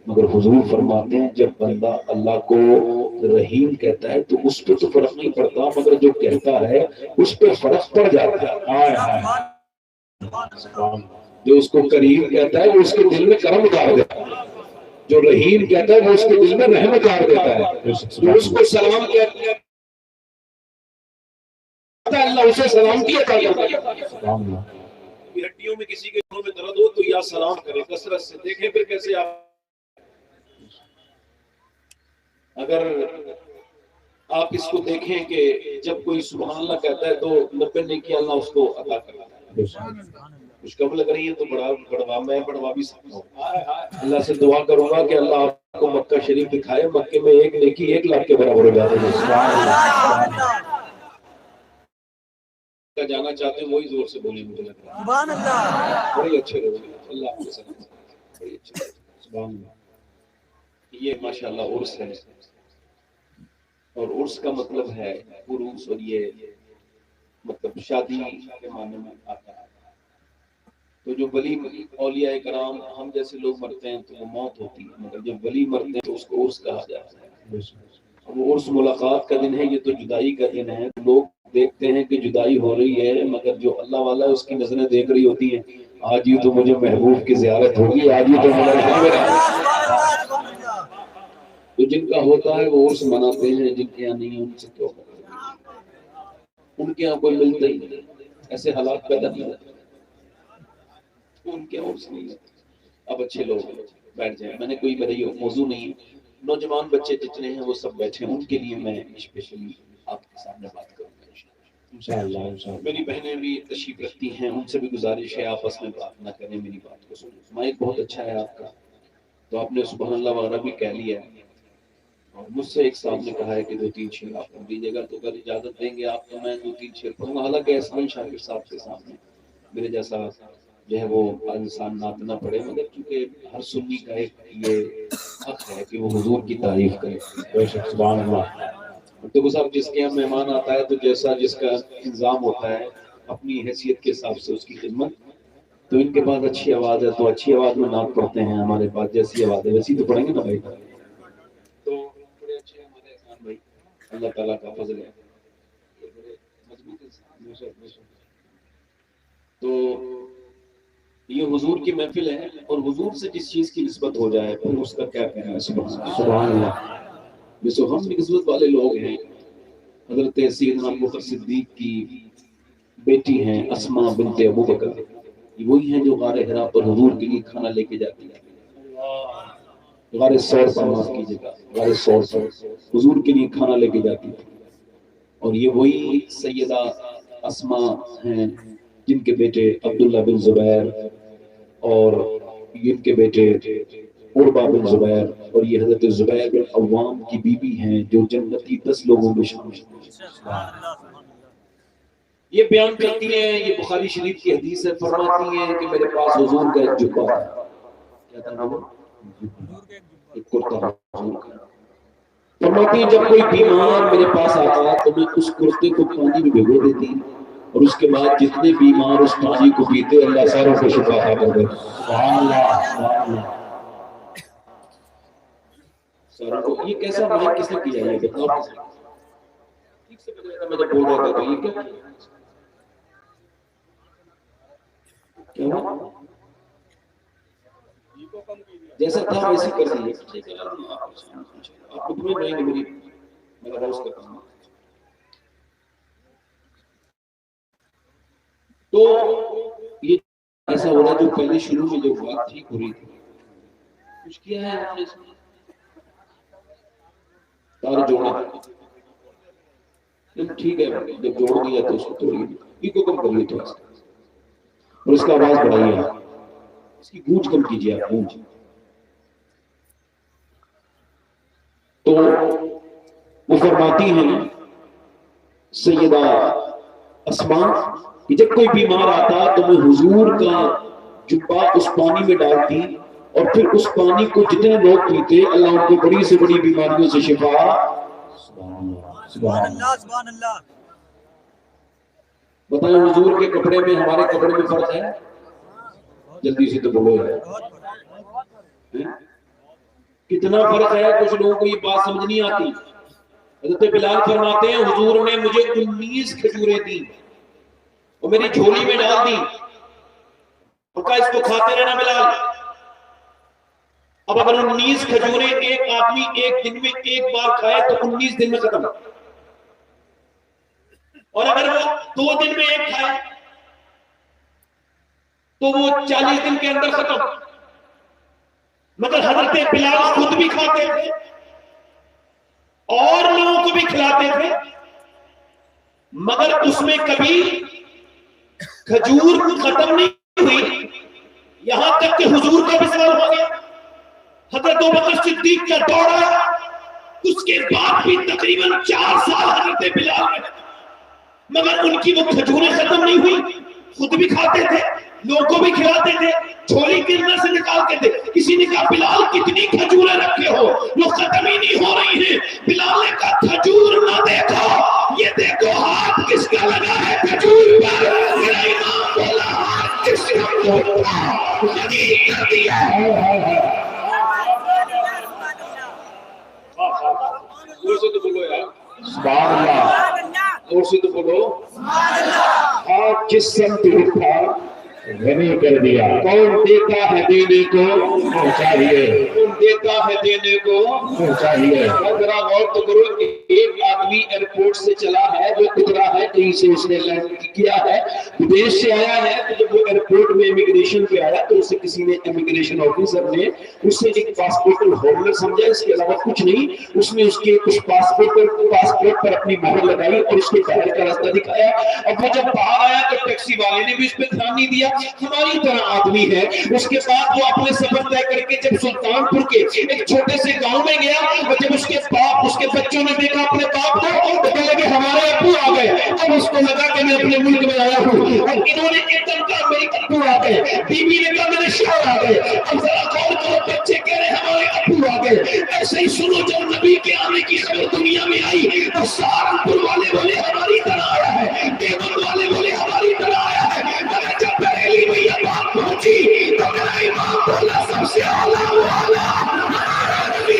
مگر حضور فرماتے ہیں جب بندہ اللہ کو رحیم کہتا ہے تو اس پہ تو فرق نہیں پڑتا، مگر جو کہتا ہے اس پہ فرق پڑ جاتا ہے۔ جو اس کو کریم کہتا ہے وہ اس کے دل میں کرم اتار دیتا ہے، جو رحیم کہتا ہے وہ اس کے دل میں رحم اتار دیتا ہے، جو اس کو سلام کہتا ہے اللہ اسے سلام کی عطا کرتا ہے۔ ہڈیوں میں کسی کے دلوں میں درد ہو تو یا سلام کرے کثرت سے، دیکھیں پھر کیسے آپ اگر آپ اس کو دیکھیں کہ جب کوئی سبحان اللہ کہتا ہے تو 90 نیکی اللہ اس کو عطا کرتا ہے۔ کچھ کم لگ رہی ہے تو بڑھوا بھی سکتا ہوں۔ اللہ سے دعا کروں گا کہ اللہ آپ کو مکہ شریف دکھائے، مکے میں ایک نیکی 1 لاکھ کے برابر ہو جاتی ہے۔ جانا چاہتے ہیں وہی زور سے بولیں، مجھے لگ رہا ہے سبحان اللہ، بڑے اچھے لوگ ہیں، اللہ آپ کے ساتھ بڑے اچھے لوگ ہیں، سبحان اللہ۔ یہ ماشاءاللہ عرس ہے، اور عرس کا مطلب ہے عروس، اور یہ مطلب شادی کے معنی میں آتا ہے۔ تو جو ولی اولیاء کرام ہم جیسے لوگ مرتے ہیں تو وہ موت ہوتی ہے، مگر جب ولی مرتے ہیں تو اس کو عرس کہا جاتا ہے۔ وہ عرس ملاقات کا دن ہے، یہ تو جدائی کا دن ہے۔ لوگ دیکھتے ہیں کہ جدائی ہو رہی ہے، مگر جو اللہ والا ہے اس کی نظریں دیکھ رہی ہوتی ہیں، آج یہ تو مجھے محبوب کی زیارت ہوگی، آج یہ تو تو جن کا ہوتا ہے وہ عرس مناتے ہیں، جن کے یہاں نہیں ان سے کیوں کرتے، ان کے یہاں کوئی ملتا ہی نہیں، ایسے حالات پیدا نہیں ہوتے، ان کے یہاں عرس نہیں ہوتے۔ اب اچھے لوگ بیٹھ جائیں، میں نے کوئی بڑی موضوع نہیں، نوجوان بچے جتنے ہیں وہ سب بیٹھے ہیں، ان کے لیے میں اسپیشلی آپ کے سامنے بات کروں گا انشاءاللہ۔ میری بہنیں بھی تشریف رکھتی ہیں، ان سے بھی گزارش ہے آپس میں بات نہ کریں، میری بات کو سنیں۔ مائک بہت اچھا ہے آپ کا، تو آپ نے سبحان اللہ وغیرہ بھی کہہ لیا ہے، اور مجھ سے ایک صاحب نے کہا ہے کہ 2-3 شعر آپ پڑھ دیجیے گا، تو اگر اجازت دیں گے آپ تو میں 2-3 شعر پڑھوں گا، حالانکہ احسان شاکر صاحب کے سامنے میرے جیسا جو ہے وہ انسان نعت نہ پڑھے، مگر چونکہ ہر سنی کا ایک یہ حق ہے کہ وہ حضور کی تعریف کرے۔ بے شک سبحان اللہ۔ تو صاحب جس کے یہاں مہمان آتا ہے تو جیسا جس کا انتظام ہوتا ہے اپنی حیثیت کے حساب سے اس کی خدمت، تو ان کے پاس اچھی آواز ہے تو اچھی آواز میں نعت پڑھتے ہیں، ہمارے پاس جیسی آواز ہے ویسی تو پڑھیں گے نا بھائی۔ تو بڑے اچھے ہمارے احسان بھائی، اللہ تعالیٰ کا فضل ہے، بڑے مضبوط انسان۔ تو یہ حضور کی محفل ہے، اور حضور سے جس چیز کی نسبت ہو جائے پھر اس کا کیا کہنا ہے، سبحان اللہ۔ جیسے ہم نسبت والے لوگ ہیں، حضرت سیدنا ابوبکر صدیق کی بیٹی ہیں اسماء بنت ابو بکر، وہی ہیں جو غار حرا پر حضور کے لیے کھانا لے کے جاتی ہیں۔ غار ثور پر، معاف کیجیے گا، غار ثور پر حضور کے لیے کھانا لے کے جاتی ہیں، اور یہ وہی سیدہ اسماء ہیں جن کے بیٹے عبداللہ بن زبیر اور ان کے بیٹے عربہ بن زبیر، اور یہ حضرت زبیر بن عوام کی بیوی ہیں جو جنتی 10 لوگوں میں شامل ہیں۔ یہ بیان کرتی ہیں، یہ بخاری شریف کی حدیث ہے، فرماتی ہیں کہ میرے پاس حضور کا ایک جبہ تھا، کیا تھا وہ؟ ایک کرتا حضور کا۔ فرماتی ہیں جب کوئی بیمار میرے پاس آتا تو میں اس کرتے کو پانی میں بھگو دیتی، اور اس کے بعد جتنے بیمار اس پانی کو پیتے اللہ ساروں کو شفا عطا کر دیتا۔ سبحان اللہ، سبحان اللہ۔ ساروں کو یہ کیسا مائک کس نے کیا ہے، یہ بتاؤ ٹھیک سے پتہ ہے، میں جب بول رہا تھا تو یہ کیا کیا جیسا تھا ویسے کر دیے، آپ خود میں رہیں گے، میری میرا ہاؤس کا کام۔ تو یہ ایسا ہو رہا جو پہلے شروع میں جو بات ٹھیک ہو رہی تھی، کچھ کیا ہے آپ نے اس میں تار جوڑا، ٹھیک ہے جب جوڑ دیا تو اس کو توڑیے، یہ کو کم کریے تھوڑا سا، اور اس کا آواز بڑھائیے، اس کی گونج کم کیجیے آپ، گونج۔ تو وہ فرماتی ہیں سیدہ اسماء کہ جب کوئی بیمار آتا تو میں حضور کا جبہ اس پانی میں ڈالتی، اور پھر اس پانی کو جتنے لوگ پیتے اللہ ان کو بڑی سے بڑی بیماریوں سے شفا۔ سبحان اللہ، سبحان اللہ۔ بتائیں حضور کے کپڑے میں ہمارے کپڑے میں فرق ہے؟ جلدی سے تو بولو ہے، کتنا فرق ہے، کچھ لوگوں کو یہ بات سمجھ نہیں آتی. حضرت بلال فرماتے ہیں حضور نے مجھے 19 کھجوریں دی اور میری جھولی میں ڈال دی اور کہا اس کو کھاتے رہنا بلال. اب اگر 19 کھجوریں ایک آدمی ایک دن میں ایک بار کھائے تو 19 دن میں ختم، اور اگر وہ 2 دن میں ایک کھائے تو وہ 40 دن کے اندر ختم. مگر حضرت بلال خود بھی کھاتے تھے اور لوگوں کو بھی کھلاتے تھے، مگر اس میں کبھی کھجور ختم نہیں ہوئی، یہاں تک کہ حضور کا وصال ہو گیا. حضرت ابوبکر صدیق کا دوڑا، اس کے بعد بھی تقریباً 4 سال حضرت بلال میں، مگر ان کی وہ کھجوریں ختم نہیں ہوئی. خود بھی کھاتے تھے، لوگوں کو بھی کھلاتے تھے، جھولی کے اندر سے نکالتے تھے. کسی نے کہا بلال کتنی کھجوریں رکھے ہو، وہ ختم ہی نہیں ہو رہی ہیں. بلال نے کہا کھجور نہ دیکھو، یہ دیکھو ہاتھ کس کا لگا ہے کھجور پر. میرا امام بولا ہاتھ کس کا لگی کر دیا. اور سے تو بولو یار سبحان اللہ، اور سے تو بولو ہاتھ جس سمت اٹھا غنی کر دیا. کون دیتا ہے دینے کو چاہیے، کون دیتا ہے دینے کو چاہیے. ذرا غور تو کرو، ایک آدمی ایئرپورٹ سے چلا ہے، وہ اترا ہے کہیں سے، اس نے لینڈ کیا ہے، ودیش سے آیا ہے. تو جب وہ ایئرپورٹ میں امیگریشن پہ آیا تو اسے کسی نے امیگریشن آفیسر نے اسے ایک پاسپورٹ ہولڈر سمجھا، اس کے علاوہ کچھ نہیں. اس نے اس کے کچھ پاسپورٹ پر اپنی مہر لگائی اور اس کے باہر کا راستہ دکھایا. اب وہ جب باہر آیا تو ٹیکسی والے نے بھی اس پہ دھیان نہیں دیا، ہماری طرح آدمی ہے. اس کے بعد وہ اپنے سفر طے کر کے جب سلطان پور کے ایک چھوٹے سے گاؤں میں گیا، اور جب اس کے باپ اس کے بچوں نے دیکھا اپنے باپ کو، کہنے لگے ہمارے ابو آ گئے. اب اس کو لگا کہ میں اپنے ملک میں آیا ہوں، اور انہوں نے ایک دم کہا میری ابو آ گئے. بیوی نے کہا میرے شوہر آ گئے. اب ذرا غور کرو، بچے کہہ رہے ہمارے ابو آ گئے. ایسے ہی سنو، جب نبی کے آنے کی خبر دنیا میں آئی تو سہارنپور والے بولے ہماری طرح آیا ہے، دیوبند والے بولے ہماری طرح آیا ہے. مگر جب بریلی میں یہ بات پہنچی تو میرا امام بولا سب سے اعلیٰ وہ اعلیٰ ہمارا نبی،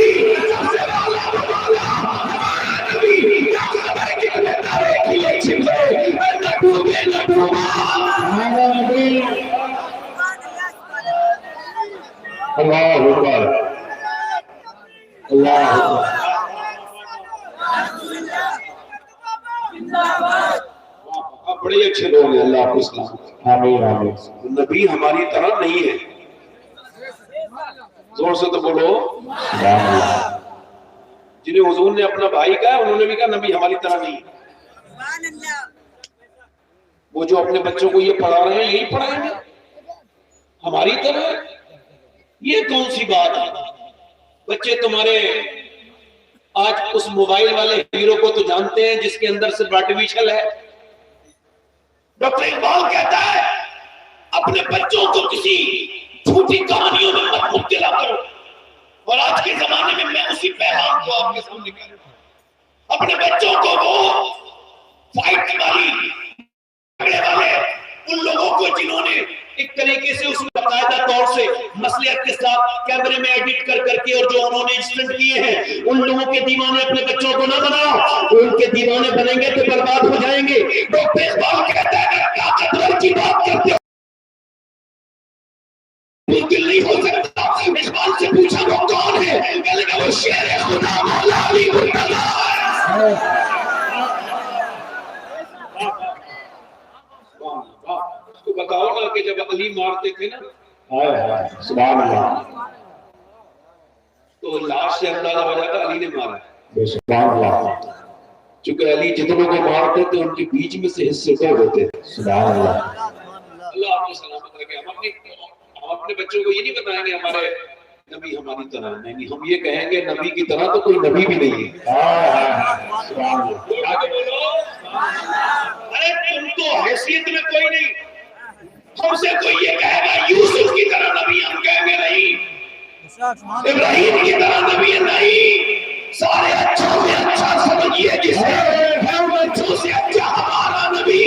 سب سے اعلیٰ وہ اعلیٰ ہمارا نبی. کیا خبر کتنے تارے کھلے چھپے نہ ڈوبے نہ ڈوبا ہمارا نبی. اللہ اکبر، اللہ اکبر. بڑے اچھے لوگ ہیں، اللہ آپ اسلام. آمین آمین. نبی ہماری طرح نہیں ہے. زور سے تو بولو سبحان اللہ. جنہیں حضور نے اپنا بھائی کہا انہوں نے بھی کہا نبی ہماری طرح نہیں ہے. وہ جو اپنے بچوں کو یہ پڑھا رہے ہیں یہی پڑھائیں گے ہماری طرح. یہ کون سی بات ہے؟ بچے تمہارے آج اس موبائل والے ہیرو کو تو جانتے ہیں جس کے اندر صرف آرٹیفیشل ہے. ڈاکٹر اقبال کہتا ہے اپنے بچوں کو کسی جھوٹی کہانیوں میں مت مبتلا کرو. اور آج کے زمانے میں اسی پیغام کو آپ کے سامنے کہہ رہا ہوں. اپنے بچوں کو وہ فائٹ والے ان لوگوں کو جنہوں نے ایک طریقے سے اس میں باقاعدہ طور سے مصلحت کے ساتھ کیمرے میں ایڈٹ کر کے اور جو انہوں نے انسٹنٹ کیے ہیں، ان لوگوں کے دیوانے اپنے بچوں کو نہ بناؤ. ان کے دیوانے بنیں گے تو برباد ہو جائیں گے. ڈاکٹر اقبال کہتا ہے اگر طاقتور کی بات کرتے ہو ممکن نہیں ہو سکتا. اقبال سے پوچھا وہ کون ہے، کہنے لگا وہ شیر خدا مولا علی مرتضیٰ. بتاؤ نا کہ جب علی مارتے تھے نا سبحان اللہ تو لاش سے اندازہ ہو جاتا علی نے مارا ہے. سبحان اللہ. چونکہ علی جتنوں کو مارتے تھے ان کے بیچ میں سے حصے دو ہوتے تھے. سبحان اللہ. اللہ آپ کو سلامت رکھے. ہم اپنے بچوں کو یہ نہیں بتائیں گے ہمارے نبی ہماری طرح نہیں، ہم یہ کہیں گے نبی کی طرح تو کوئی نبی بھی نہیں ہے. ارے تم تو حیثیت میں کوئی نہیں. ہم سے کوئی یہ کہے گا یوسف کی طرح نبی، ہم کہیں گے نہیں. ابراہیم کی طرح نبی نہیں. سارے اچھوں میں اچھا سمجھیے جسے ہم اچھوں سے اچھا ہمارا نبی.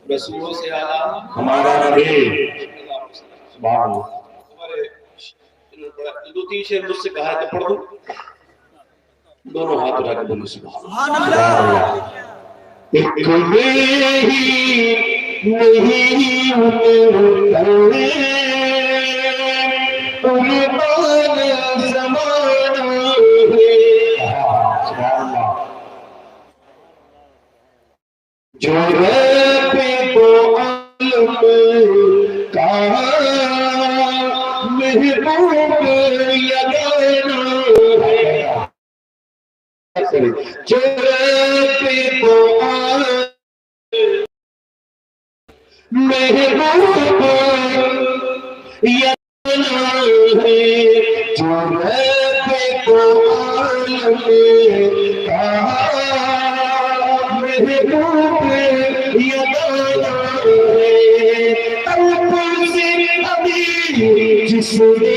رسولوں سے اعلیٰ ہمارا نبی. سبحان اللہ. دو تین شعر مجھ سے کہا ہے تو پڑھ دوں. دونوں ہاتھ اٹھا کے بولو سبحان اللہ. سبحان اللہ. ایک میری نہیں اترے قربان زمانہ ہے. سبحان اللہ. جو رب کو عالم کا محبوب یگانا ہے. جو رب کو عالم محبوب یگانا ہے. جو رب کو عالم کا محبوب یگانا ہے. اوپر سے ابھی جس نے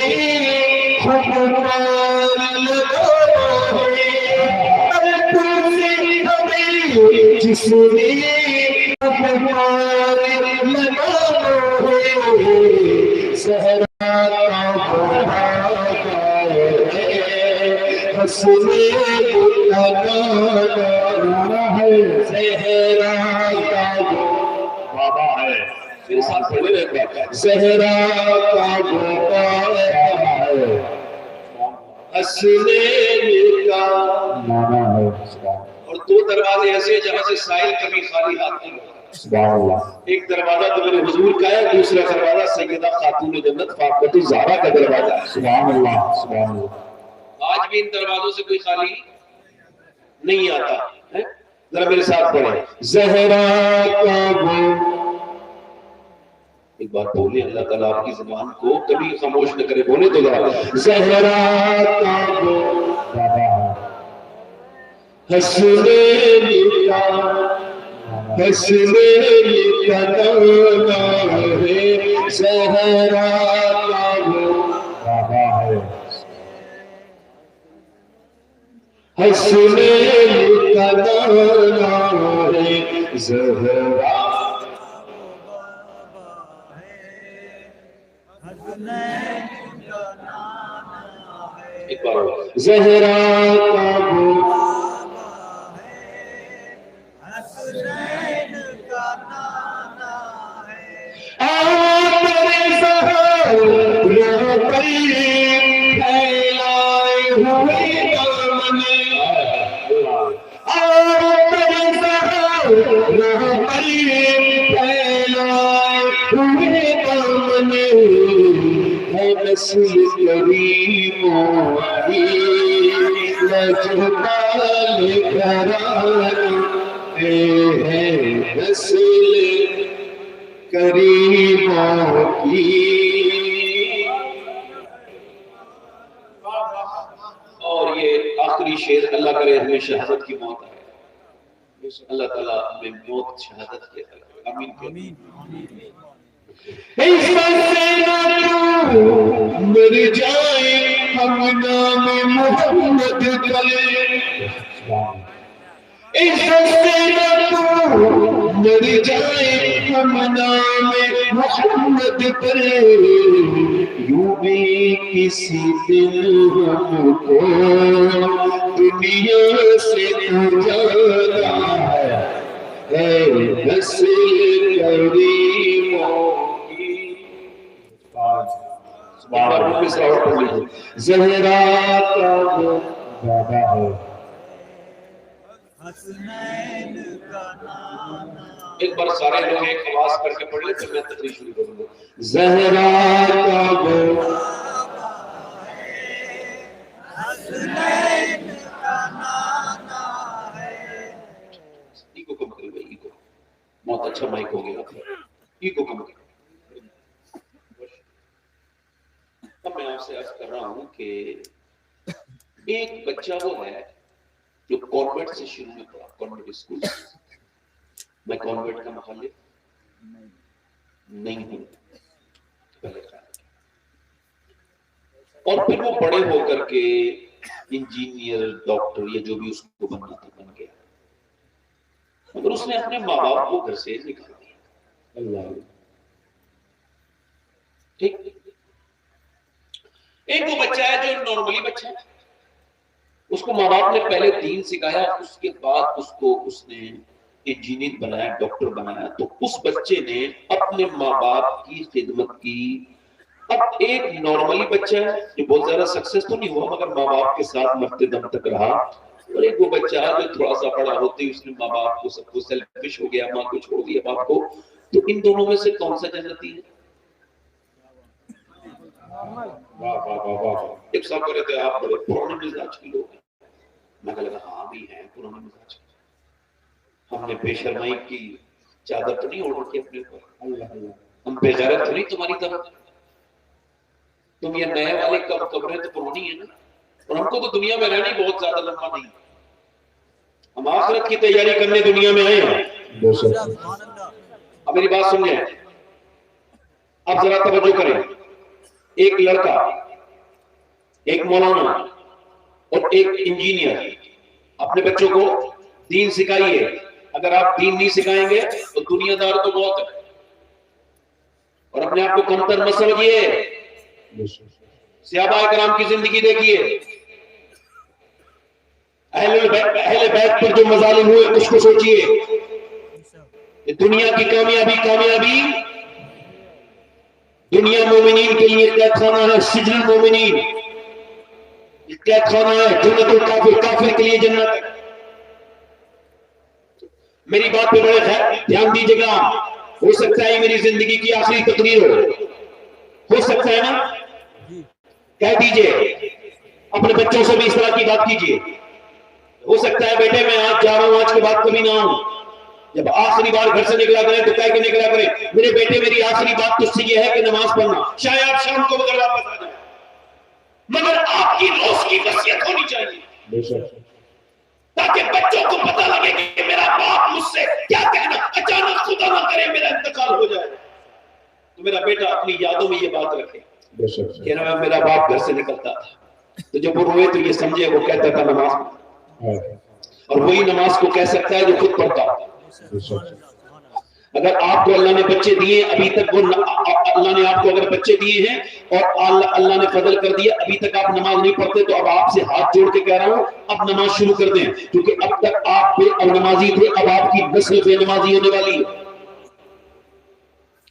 حکمران لگانا ہے. اوپر سے ابھی جس نے حکمران لگانا ہے. صحرا کا حسنے لگانا ہے. صحرا کا بابا ہے. میرے ساتھ پڑھے رہے ہیں. صحرا کا گوبا ہے. حسنے لگانا ہے. اور دو دروازے ایسے ہیں جہاں سے سائل کبھی خالی ہاتھ نہیں ہوتا. سبحان اللہ. ایک دروازہ تو میرے حضور کا ہے، دوسرا دروازہ سیدہ خاتون جنت فاطمہ الزہرا کا دروازہ ہے. سبحان اللہ. سبحان اللہ. آج بھی ان دروازوں سے کوئی خالی نہیں آتا ہے. ذرا میرے ساتھ پڑھیں. زہرا کا وہ ایک بار بولے، اللہ تعالیٰ آپ کی زبان کو کبھی خاموش نہ کرے. بولے تو ذرا. زہرا کا وہ بابا حسنے لگانا ہے. زہرا کا وہ بابا ہے. حسنے لگانا ہے. زہرا ایک بار اور. زہرا کا وہ نسل کریموں کی لجپال گھرانے ہے. نسل کریموں کی. اور یہ آخری شعر، اللہ کرے ہمیں شہادت کی موت آئے. اللہ تعالیٰ ہمیں موت شہادت کی عطا کرے. آمین. اس سے مر جائے ہم نام محمد کرے. اس سے مر جائے ہم نام محمد کرے. یوں بھی کسی دن ہم کو دنیا سے جانا ہے. نسل کریموں زہرا کا وہ بابا ہے. ایک بار سارے لوگ ایک آواز کر کے پڑھ لیں پھر میں تقریر شروع کروں گا. زہرا کا وہ ایگو کم کرے بھائی. ایگو بہت اچھا مائک ہو گیا. ایگو کم کرے. اب میں آپ سے عرض کر رہا ہوں کہ ایک بچہ وہ ہے جو کانوینٹ سے شروع میں پڑھا. Convent school. میں کانوینٹ کا مخالف نہیں ہوں پہلے خیال. اور پھر وہ بڑے ہو کر کے انجینئر، ڈاکٹر یا جو بھی اس کو بننا تھا بن گیا. مگر اس نے اپنے ماں باپ کو گھر سے نکال دیا. ٹھیک، ایک وہ بچہ ہے جو نارملی بچہ ہے، اس کو ماں باپ نے پہلے دین سکھایا، اس کے بعد اس نے انجینئر بنایا، ڈاکٹر بنایا، تو اس بچے نے اپنے ماں باپ کی خدمت کی۔ اب ایک نارملی بچہ ہے جو بہت زیادہ سکسیس تو نہیں ہوا مگر ماں باپ کے ساتھ مرتے دم تک رہا، اور ایک وہ بچہ جو تھوڑا سا بڑا ہوتے ہی اس نے ماں باپ کو سب کو سیلفش ہو گیا، ماں کو چھوڑ دیا باپ کو۔ تو ان دونوں میں سے کون سا جنتی ہے؟ ایک صاحب کہہ رہے تھے آپ بڑے پرانے مزاج کے لوگ ہیں، میں کہا لگا ہاں بھی ہیں پرانے مزاج کے، ہم نے بے شرمائی کی چادر تو نہیں اوڑھ رکھی اپنے اوپر، ہم بے غیرت تو نہیں تمہاری طرف، تم یہ نئے والے قبریں تو پرانی ہیں نا، اور ہم کو تو دنیا میں رہنا ہی بہت زیادہ لمبا نہیں، ہم آخرت کی تیاری کرنے دنیا میں آئے ہیں۔ اب میری بات سمجھیں، اب ذرا توجہ کریں، ایک لڑکا، ایک مولانا اور ایک انجینئر اپنے بچوں کو دین سکھائیے، اگر آپ دین نہیں سکھائیں گے تو دنیا دار تو بہت ہے، اور اپنے آپ کو کمتر مت سمجھیے۔ صحابہ کرام کی زندگی دیکھیے، اہل بیت پر جو مظالم ہوئے اس کو سوچئے، دنیا کی کامیابی دنیا مومنین کے لیے قید خانہ ہے، سجن المومنین قید خانہ ہے، جنت الکافر کافر کے لیے جنت ہے۔ میری بات پہ بڑے دھیان دیجیے گا، ہو سکتا ہے میری زندگی کی آخری تقریر ہو سکتا ہے نا، کہہ دیجئے، اپنے بچوں سے بھی اس طرح کی بات کیجئے، ہو سکتا ہے بیٹے میں آج جا رہا ہوں، آج کے بعد کبھی نہ آؤں، جب آخری بار گھر سے نکلا کریں تو کہہ کے نکلا کریں میرے بیٹے میری آخری بات تجھ سے یہ ہے کہ نماز پڑھنا، شاید آپ شام کو مگر واپس آ جائیں، مگر آپ کی روز کی وصیت ہونی چاہیے تاکہ بچوں کو پتہ لگے کہ میرا باپ مجھ سے کیا کہنا، اچانک خدا نہ کرے میرا انتقال ہو جائے تو میرا بیٹا اپنی یادوں میں یہ بات رکھے کہ میرا باپ گھر سے نکلتا تھا تو جب وہ روئے تو یہ سمجھے وہ کہتا تھا نماز، اور وہی نماز کو کہہ سکتا ہے جو خود پڑھتا۔ اگر آپ کو اللہ نے بچے دیے ابھی تک وہ اللہ نے آپ کو اگر بچے دیے ہیں اور اللہ نے فضل کر دیا ابھی تک آپ نماز نہیں پڑھتے تو اب آپ سے ہاتھ جوڑ کے کہہ رہا ہوں اب نماز شروع کر دیں، کیونکہ اب تک آپ بے نمازی تھے، اب آپ کی نسل بے نمازی ہونے والی ہے۔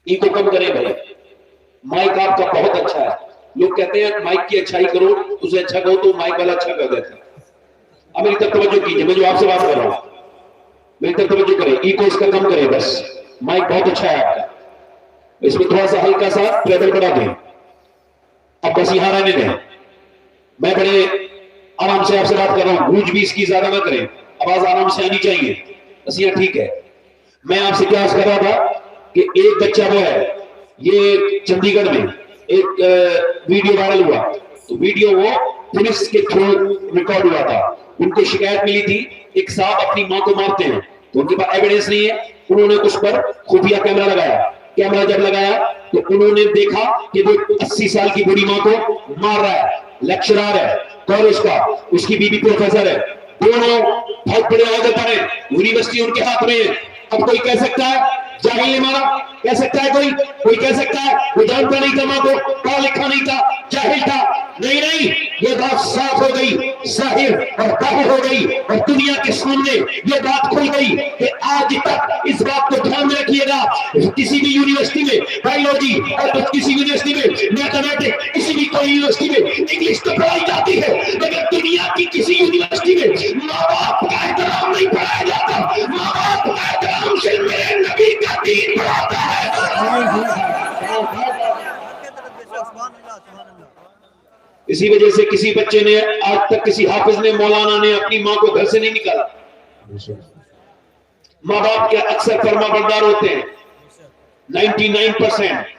یہ کو کم کریں بھائی، مائک آپ کا بہت اچھا ہے، لوگ کہتے ہیں مائک کی اچھائی کرو، اسے اچھا کہو تو مائک والا اچھا کر دیتا ہے۔ اب میری طرف توجہ کیجئے، میں جو آپ سے بات کر رہا ہوں میری طرف توجہ کریں، ایکو اس کا کم کریں، بس مائک بہت اچھا ہے آپ کا، اس میں تھوڑا سا ہلکا سا پیدل بڑھا دیں، اب بس یہاں رہنے دیں، میں بڑے آرام سے آپ سے بات کر رہا ہوں، گونج بھی اس کی زیادہ نہ کریں، آواز آرام سے آنی چاہیے، بس یہ ٹھیک ہے۔ میں آپ سے کیا عرض کر رہا تھا کہ ایک بچہ وہ ہے، یہ چندی گڑھ میں ایک ویڈیو وائرل ہوا، تو ویڈیو وہ پولیس کے تھرو ریکارڈ ہوا تھا، ان کو شکایت ملی تھی ایک صاحب اپنی ماں کو مارتے ہیں تو ان کے پاس ایویڈنس نہیں ہے، انہوں نے اس پر خفیہ کیمرہ لگایا، کیمرہ جب لگایا تو انہوں نے دیکھا کہ وہ 80 سال کی بڑی ماں کو مار رہا ہے، لیکچرار ہے کالج کا، اس کی بیوی پروفیسر ہے، دونوں بہت بڑے عہدے پر ہیں، یونیورسٹی ان کے ہاتھ میں ہے۔ اب کوئی کہہ سکتا ہے جاہل نے مارا، کہہ سکتا ہے کوئی کہہ سکتا ہے وہ جانتا نہیں تھا ماں کو، پڑھا لکھا نہیں تھا، جاہل تھا، نہیں، یہ بات صاف ہو گئی، ظاہر اور باہر ہو گئی، اور دنیا کے سامنے یہ بات کھل گئی کہ آج تک اس بات کو دھیان میں رکھیے گا، کسی بھی یونیورسٹی میں بایولوجی اور کسی یونیورسٹی میں میتھمیٹکس، کسی بھی کوئی یونیورسٹی میں انگلش تو پڑھائی جاتی ہے، لیکن دنیا کی کسی یونیورسٹی میں ماں باپ کا احترام نہیں پڑھایا جاتا، ماں باپ کا احترام صرف میرے نبی کا دین پڑھاتا ہے۔ اسی وجہ سے کسی بچے نے آج تک کسی حافظ نے مولانا نے اپنی ماں کو گھر سے نہیں نکالا۔ ماں باپ کے اکثر فرما بردار ہوتے ہیں 99%،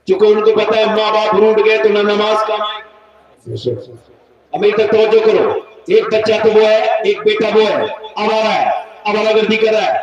چونکہ ان کو پتا ہے ماں باپ روٹ گئے تو نہ نماز کام آئے۔ اب میری طرف توجہ کرو، ایک بچہ تو وہ ہے، ایک بیٹا وہ ہے، آوارہ ہے، آوارہ گردی کر رہا ہے،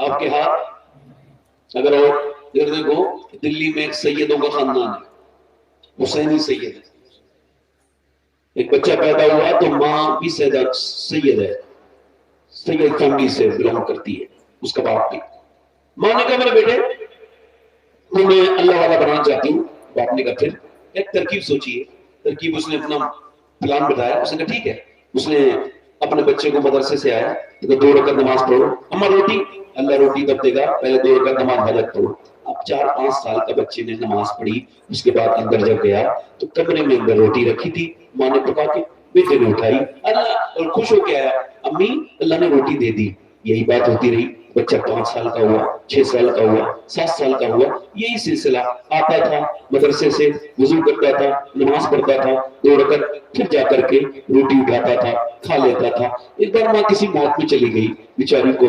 آپ کے ہاتھ اگر اور ادھر دیکھو دلی میں ایک سیدوں کا خاندان ہے، حسینی سید ہے، ایک بچہ پیدا ہوا تو ماں بھی سید ہے، سید فیملی سے بلانگ کرتی ہے، اس کا باپ بھی۔ ماں نے کہا میرے بیٹے تو میں اللہ والا بنانا چاہتی ہوں۔ باپ نے کہا پھر ایک ترکیب سوچیے، ترکیب اس نے اپنا پلان بتایا، اس نے کہا ٹھیک ہے۔ اس نے اپنے بچے کو مدرسے سے آیا تو 2 رکعت نماز پڑھو، اماں روٹی، اللہ روٹی تب دے گا، پہلے 2 رکعت نماز حاجت پڑھو۔ اب 4-5 سال کا بچے نے نماز پڑھی، اس کے بعد اندر جب گیا تو کمرے میں اندر روٹی رکھی تھی، ماں نے پکا کے بیٹے نے اٹھائی، اللہ اور خوش ہو کے آیا، امی اللہ نے روٹی دے دی۔ یہی بات ہوتی رہی، بچہ 5 سال کا ہوا، 6 سال کا ہوا، 7 سال کا ہوا، یہی سلسلہ آتا تھا مدرسے سے، وضو کرتا تھا، نماز پڑھتا تھا 2 رکعت، پھر جا کر کے روٹی اٹھاتا تھا، کھا لیتا تھا۔ ایک بار ماں کسی موت میں چلی گئی، بیچاری کو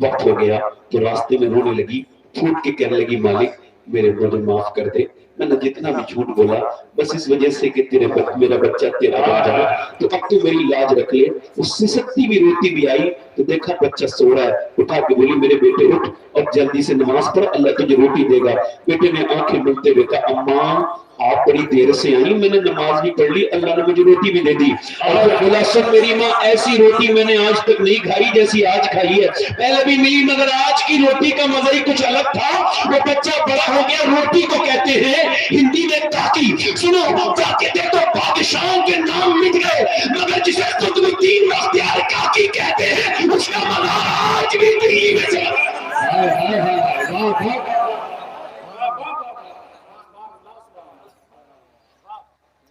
وقت ہو گیا تو راستے میں رونے لگی، پھوٹ کے کہنے لگی مالک میرے مجھے معاف کر دے، میں نے جتنا بھی جھوٹ بولا بس اس وجہ سے کہ میرا بچہ تیرا بن جائے، تو اب تو میری لاج رکھ لے۔ اس سسکتی بھی روتی بھی آئی تو دیکھا بچہ سو رہا ہے، اٹھا کے بولی میرے بیٹے اٹھ اور جلدی سے نماز پڑھ، اللہ تجھے روٹی دے گا۔ بیٹے نے آنکھیں ملتے ہوئے کہا اماں آپ بڑی دیر سے آئی، میں نے نماز بھی پڑھ لی، اللہ نے مجھے روٹی بھی دے دی۔ اور پھر بولا سن میری ماں ایسی روٹی میں نے آج تک نہیں کھائی جیسی آج کھائی ہے، پہلے بھی ملی مگر آج کی روٹی کا مزہ ہی کچھ الگ تھا۔ وہ بچہ بڑا ہو گیا، روٹی کو کہتے ہیں ہندی میں کاکی۔ سنو جا کے دیکھو بادشاہوں کے نام مٹ گئے مگر جسے قطب الدین بختیار کاکی کہتے ہیں اس کا مزار آج بھی دلی میں چل رہا ہے۔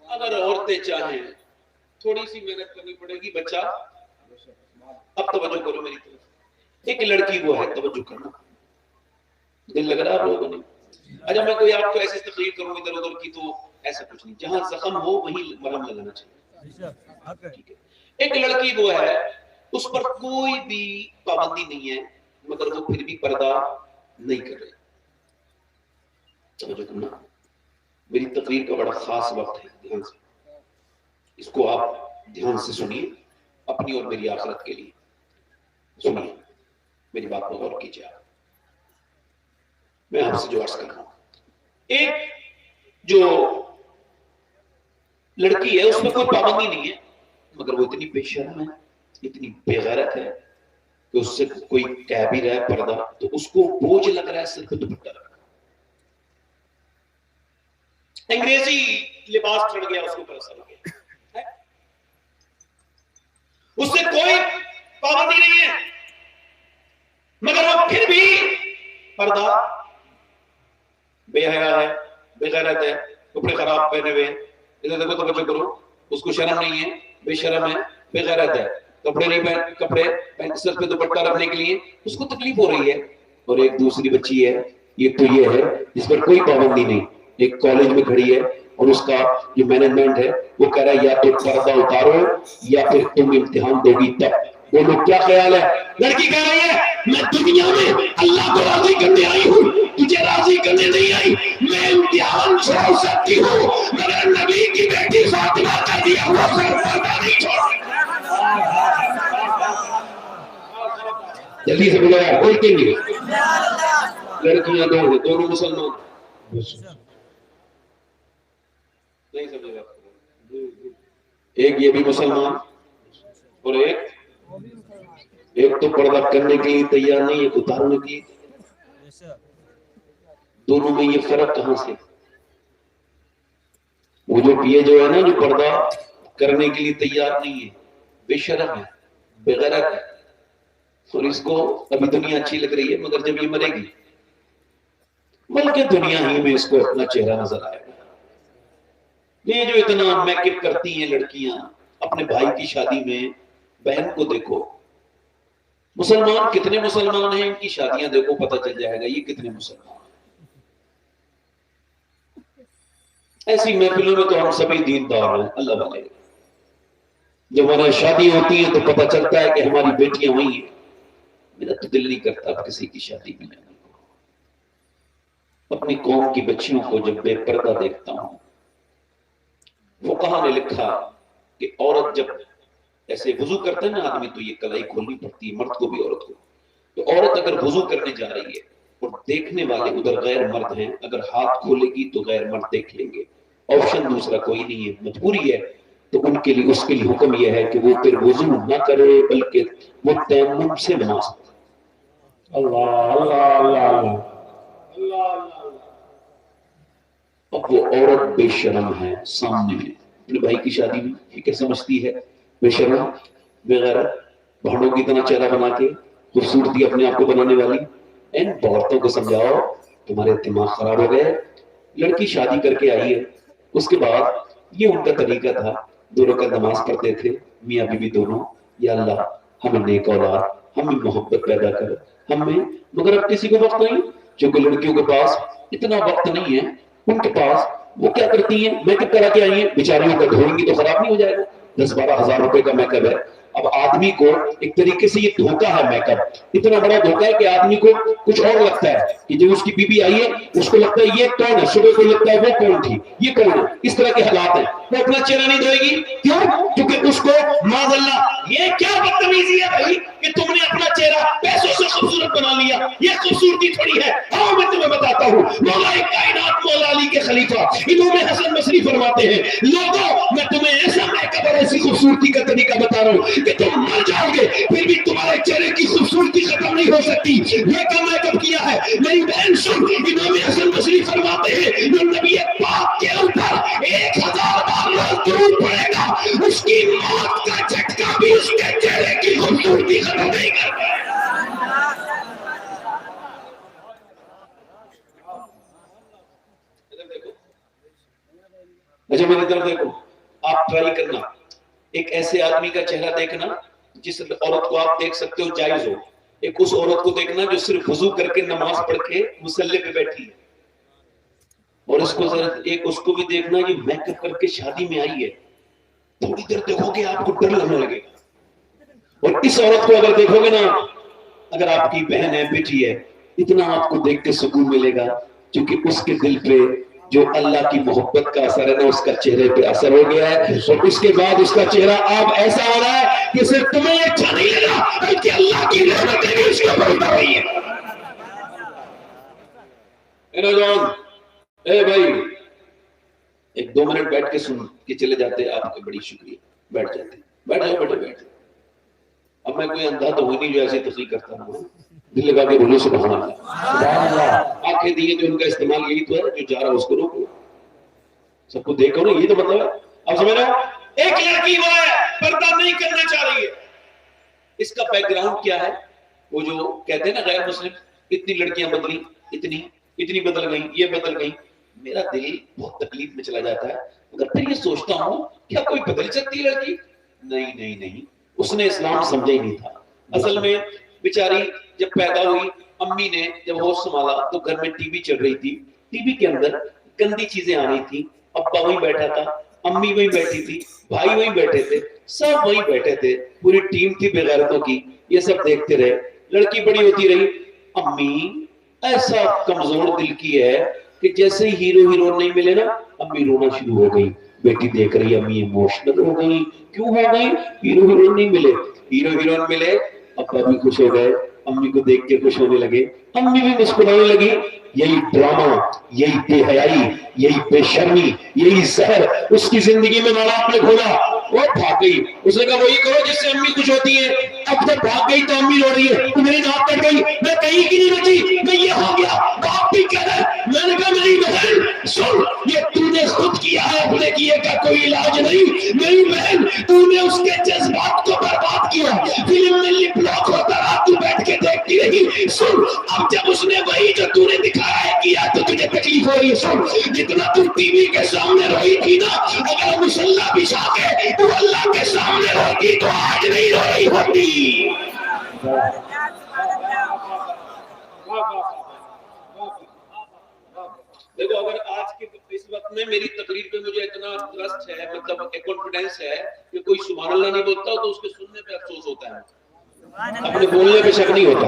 اگر عورتیں چاہیں تھوڑی سی محنت کرنی پڑے گی، بچہ اب توجہ کرو میری طرف، ایک لڑکی وہ ہے، توجہ کرنا، دل لگ رہا ہے لوگوں نے۔ اچھا میں کوئی آپ کو ایسی تقریر کروں ادھر ادھر کی تو ایسا کچھ نہیں، جہاں زخم ہو وہیں مرہم لگانا چاہیے۔ ایک لڑکی وہ ہے اس پر کوئی بھی پابندی نہیں ہے مگر وہ پھر بھی پردہ نہیں کر رہی، توجہ کرنا، میری تقریر کا بڑا خاص وقت ہے، دھیان سے اس کو آپ دھیان سے سنیے، اپنی اور میری آخرت کے لیے سنیے، میری بات کو غور کیجیے۔ آپ میں آپ سے جو عرض کر رہا ہوں، ایک جو لڑکی ہے اس میں کوئی پابندی نہیں ہے مگر وہ اتنی بے شرم ہے، اتنی بے غیرت ہے کہ اس سے کوئی کہہ بھی رہا ہے پردہ تو اس کو بوجھ لگ رہا ہے سر پہ دوپٹہ رکھنا۔ انگریزی لباس چڑھ گیا اس کو پر اثر ہو گیا، اس سے کوئی پابندی نہیں ہے مگر وہ پھر بھی پردہ، بے حیا ہے، بے غیرت ہے، کپڑے خراب پہنے ہوئے، ادھر دیکھو توجہ کرو، اس کو شرم نہیں ہے، بے شرم ہے، بے غیرت ہے، کپڑے نہیں پہن، کپڑے سر پہ دوپٹہ رکھنے کے لیے اس کو تکلیف ہو رہی ہے۔ اور ایک دوسری بچی ہے، یہ تو یہ ہے جس پر کوئی پابندی نہیں، ایک کالج میں کھڑی ہے اور اس کا جو مینجمنٹ ہے وہ کہہ رہا ہے یا تو پردہ اتارو یا پھر تم امتحان دو گی تب۔ بولو کیا خیال ہے؟ لڑکی کہہ رہی ہے میں دنیا میں اللہ کو راضی کرنے آئی ہوں، تجھے راضی کرنے نہیں آئی، میں امتحان چھوڑ سکتی ہوں مگر نبی کی بیٹی فاطمہ کا دیا ہوا پردہ نہیں چھوڑ۔ جلدی سے بولو یار، بولتے نہیں، لڑکیاں دو ہیں، دونوں مسلمان نہیں سمجھے گا، ایک یہ بھی مسلمان اور ایک تو پردہ کرنے کے لیے تیار نہیں ہے، اتارنے کے لیے، دونوں میں یہ فرق کہاں سے؟ وہ جو یہ جو ہے نا جو پردہ کرنے کے لیے تیار نہیں ہے، بے شرم ہے، بے غیرت ہے، اور اس کو ابھی دنیا اچھی لگ رہی ہے مگر جب یہ مرے گی بلکہ دنیا ہی میں اس کو اپنا چہرہ نظر آئے گا۔ یہ جو اتنا میک اپ کرتی ہیں لڑکیاں اپنے بھائی کی شادی میں، بہن کو دیکھو، مسلمان کتنے مسلمان ہیں ان کی شادیاں دیکھو پتہ چل جائے گا یہ کتنے مسلمان ہیں۔ ایسی محفلوں میں تو ہم سبھی دیندار ہیں، اللہ والے، جب ہماری شادی ہوتی ہیں تو پتہ چلتا ہے کہ ہماری بیٹیاں وہی ہیں، میرا تو دل نہیں کرتا اب کسی کی شادی میں جانے کو۔ اپنی قوم کی بچیوں کو جب بے پردہ دیکھتا ہوں، فقہا نے لکھا کہ عورت جب ایسے وضو کرتا ہے نا آدمی تو یہ کلائی کھولنی پڑتی ہے، مرد کو بھی عورت کو، تو عورت اگر وضو کرنے جا رہی ہے اور دیکھنے والے ادھر غیر مرد ہیں، اگر ہاتھ کھولے گی تو غیر مرد دیکھ لیں گے، آپشن دوسرا کوئی نہیں ہے، مجبوری ہے، تو ان کے لیے اس کے لیے حکم یہ ہے کہ وہ پھر وضو نہ کرے بلکہ وہ تیمم سے نماز پڑھے۔ اللہ اللہ اللہ اللہ۔ اب وہ عورت بے شرم ہے، سامنے ہے، اپنے بھائی کی شادی میں یہ کیا سمجھتی ہے؟ بے شرم، بے غیرت، بہنوں کی طرح چہرہ بنا کے خوبصورتی اپنے آپ کو بنانے والی۔ ان عورتوں کو سمجھاؤ تمہارے دماغ خراب ہو گئے۔ لڑکی شادی کر کے آئی ہے، اس کے بعد یہ ان کا طریقہ تھا، 2 رکعت نماز پڑھتے تھے میاں بیوی دونوں، یا اللہ ہمیں نیک اولاد، ہمیں محبت پیدا کر ہمیں، مگر اب کسی کو وقت نہیں، چونکہ لڑکیوں کے پاس اتنا وقت نہیں ہے، ان کے پاس وہ کیا کرتی ہیں، میک اپ کرا کے آئی ہیں، بیچاریوں کا دھوئیں گی تو خراب نہیں ہو جائے گا، 10-12 ہزار روپے کا میک اپ ہے۔ اب آدمی کو ایک طریقے سے یہ دھوکہ ہے، میک اپ اتنا بڑا دھوکہ ہے کہ آدمی کو کچھ اور لگتا ہے کہ جب اس کی بیوی آئی ہے اس کو لگتا ہے یہ کون ہے، صبح کو لگتا ہے وہ کون تھی، یہ کون ہے، اس طرح کے حالات ہیں۔ وہ اپنا چہرہ نہیں دھوئے گی، کیوں؟ کیونکہ اس کو معاذ اللہ، یہ کیا بدتمیزی ہے بھائی کہ تم نے اپنا چہرہ پیسوں سے خوبصورت بنا لیا، یہ خوبصورتی تھوڑی ہے۔ ہاں میں تمہیں بتاتا ہوں، مولا کائنات مولا علی کے خلیفہ امام حسن بصری فرماتے ہیں، لوگوں میں تمہیں ایسا میک اپ اور ایسی خوبصورتی کا طریقہ بتا رہا ہوں کہ تم مر جاؤ گے پھر بھی تمہارے چہرے کی خوبصورتی ختم نہیں ہو سکتی۔ یہ کیا میک اپ کیا ہے میری بہن سن، امام حسن بصری فرماتے ہیں جو نبی پاک کے اوپر 1000 بار درود پڑے گا اس کی موت کا جھٹکا بھی اس کے چہرے کی خوبصورتی ختم نہیں کرتا۔ اچھا میری طرف دیکھو، آپ ٹرائی کرنا، ایک ایسے آدمی کا چہرہ دیکھنا جس عورت کو آپ دیکھ سکتے ہو جائز ہو، ایک اس عورت کو دیکھنا جو صرف وضو کر کے نماز پڑھ کے مصلی پہ بیٹھی ہے، اور اس کو ذرا ایک اس کو بھی دیکھنا یہ میک اپ کر کے شادی میں آئی ہے، تھوڑی دیر دیکھو گے آپ کو ڈر لگنے لگے گا۔ اور اس عورت کو اگر دیکھو گے نا، اگر آپ کی بہن ہے بیٹی ہے، اتنا آپ کو دیکھ کے سکون ملے گا کیونکہ اس کے دل پہ جو اللہ کی محبت کا اثر ہے نا اس کا چہرے پہ اثر ہو گیا ہے، اور اس کے بعد اس کا چہرہ اب ایسا ہو رہا ہے کہ صرف تمہیں اچھا نہیں لگا بلکہ اللہ کی رحمتیں بھی اس کے اوپر اتر رہی ہیں۔ اے نوجوان، اے بھائی، ایک 2 منٹ بیٹھ کے سن کے چلے جاتے، آپ کا بڑی شکریہ، بیٹھ جاتے، بیٹھ جاؤ بیٹھے بیٹھ۔ اب میں کوئی اندھا تو ہو نہیں جو ایسے تقریر کرتا ہوں، دل لگا کے بولو سبحان اللہ۔ آنکھیں دیے جو ان کا استعمال یہی تو ہے، جو جا رہا ہے اس کو روکو، سب کو دیکھو نا، یہی تو مطلب ہے۔ اب سمجھ رہے ہو، ایک لڑکی وہ ہے پردہ نہیں کرنا چاہ رہی ہے، اس کا بیک گراؤنڈ کیا ہے؟ وہ جو کہتے ہیں نا غیر مسلم، اتنی لڑکیاں بدلی، اتنی بدل گئیں، یہ بدل گئیں، میرا دل بہت تکلیف میں چلا جاتا ہے، مگر پھر یہ سوچتا ہوں کیا کوئی بدل سکتی ہے لڑکی؟ نہیں، اس نے اسلام سمجھا ہی نہیں تھا۔ اصل میں بیچاری جب پیدا ہوئی، امی نے جب ہوش سنبھالا تو گھر میں ٹی وی چل رہی تھی، ٹی وی کے اندر گندی چیزیں آ رہی تھی، ابا وہیں بیٹھا تھا، امی وہیں بیٹھی تھی، بھائی وہیں بیٹھے تھے، سب وہیں بیٹھے تھے، پوری ٹیم تھی بے غیرتوں کی، یہ سب دیکھتے رہے۔ لڑکی بڑی ہوتی رہی، امی ایسا کمزور دل کی ہے کہ جیسے ہی ہیرو ہیرون نہیں ملے نا، امی رونا شروع ہو گئی۔ بیٹی دیکھ رہی، امی ایموشنل ہو گئی، کیوں ہو گئی؟ ہیرو ہیرون نہیں ملے، ہیرو ہیرون ملے، ابا بھی خوش ہو گئے، امی کو دیکھ کے خوش ہونے لگے، امی بھی مسکرانے لگی۔ یہی ڈرامہ، یہی بے حیائی، یہی بے شرمی، یہی زہر اس کی زندگی میں ماں باپ نے گھولا، وہ بھاگ گئی۔ اس نے کہا وہی کرو جس سے امی خوش ہوتی ہے، اب جب بھاگ گئی تو امی رو رہی ہے، تو میری ناک کٹ گئی، میں کہیں کی نہیں بچی، میں یہ ہو گیا، باپ بھی کہہ رہا ہے۔ میں نے کہا میری بہن سن، یہ تو نے خود کیا ہے، اپنے کیے کا کوئی علاج نہیں، میری بہن تو نے اس کے جذبات کو برباد کیا، فلم میں لپ لاک ہوتا رہا، تو بیٹھ کے دیکھتی رہی۔ سن، اب جب اس نے وہی جو تو نے دکھایا ہے کیا تو تجھے تکلیف ہو رہی ہے۔ سن، جتنا تو ٹی وی کے سامنے روئی تھی نا، اگر مصلی بچھا کے تو اللہ کے سامنے روتی تو آج نہیں رو رہی ہوتی۔ دیکھو اگر آج کے اس وقت میں میری تقریر پہ مجھے اتنا ٹرسٹ ہے، مطلب کانفیڈنس ہے کہ کوئی سبحان اللہ نہیں بولتا تو اس کے سننے پہ افسوس ہوتا ہے، اپنے بولنے پہ شک نہیں ہوتا۔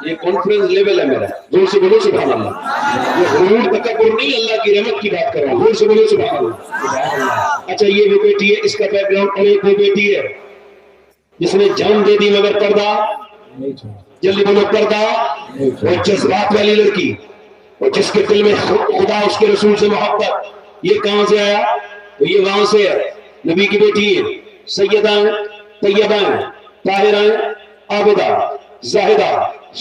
یہ کانفیڈنس لیول ہے میرا، زور سے بولو سبحان اللہ۔ یہ غرور تکبر نہیں، اللہ کی رحمت کی بات کر رہا ہوں، زور سے بولو سبحان اللہ۔ اچھا یہ وہ بیٹی ہے، اس کا بیک گراؤنڈ، اور ایک وہ بیٹی ہے جس نے جان دے دی مگر پردہ نہیں چھوڑا۔ جلدی بولو پردہ، وہ جذبات والی لڑکی اور جس کے دل میں خدا اس کے رسول سے محبت، یہ کہاں سے آیا؟ تو یہ وہاں سے ہے، نبی کی بیٹی ہے، سیدہ طیبہ طاہرہ عابدہ زاہدہ،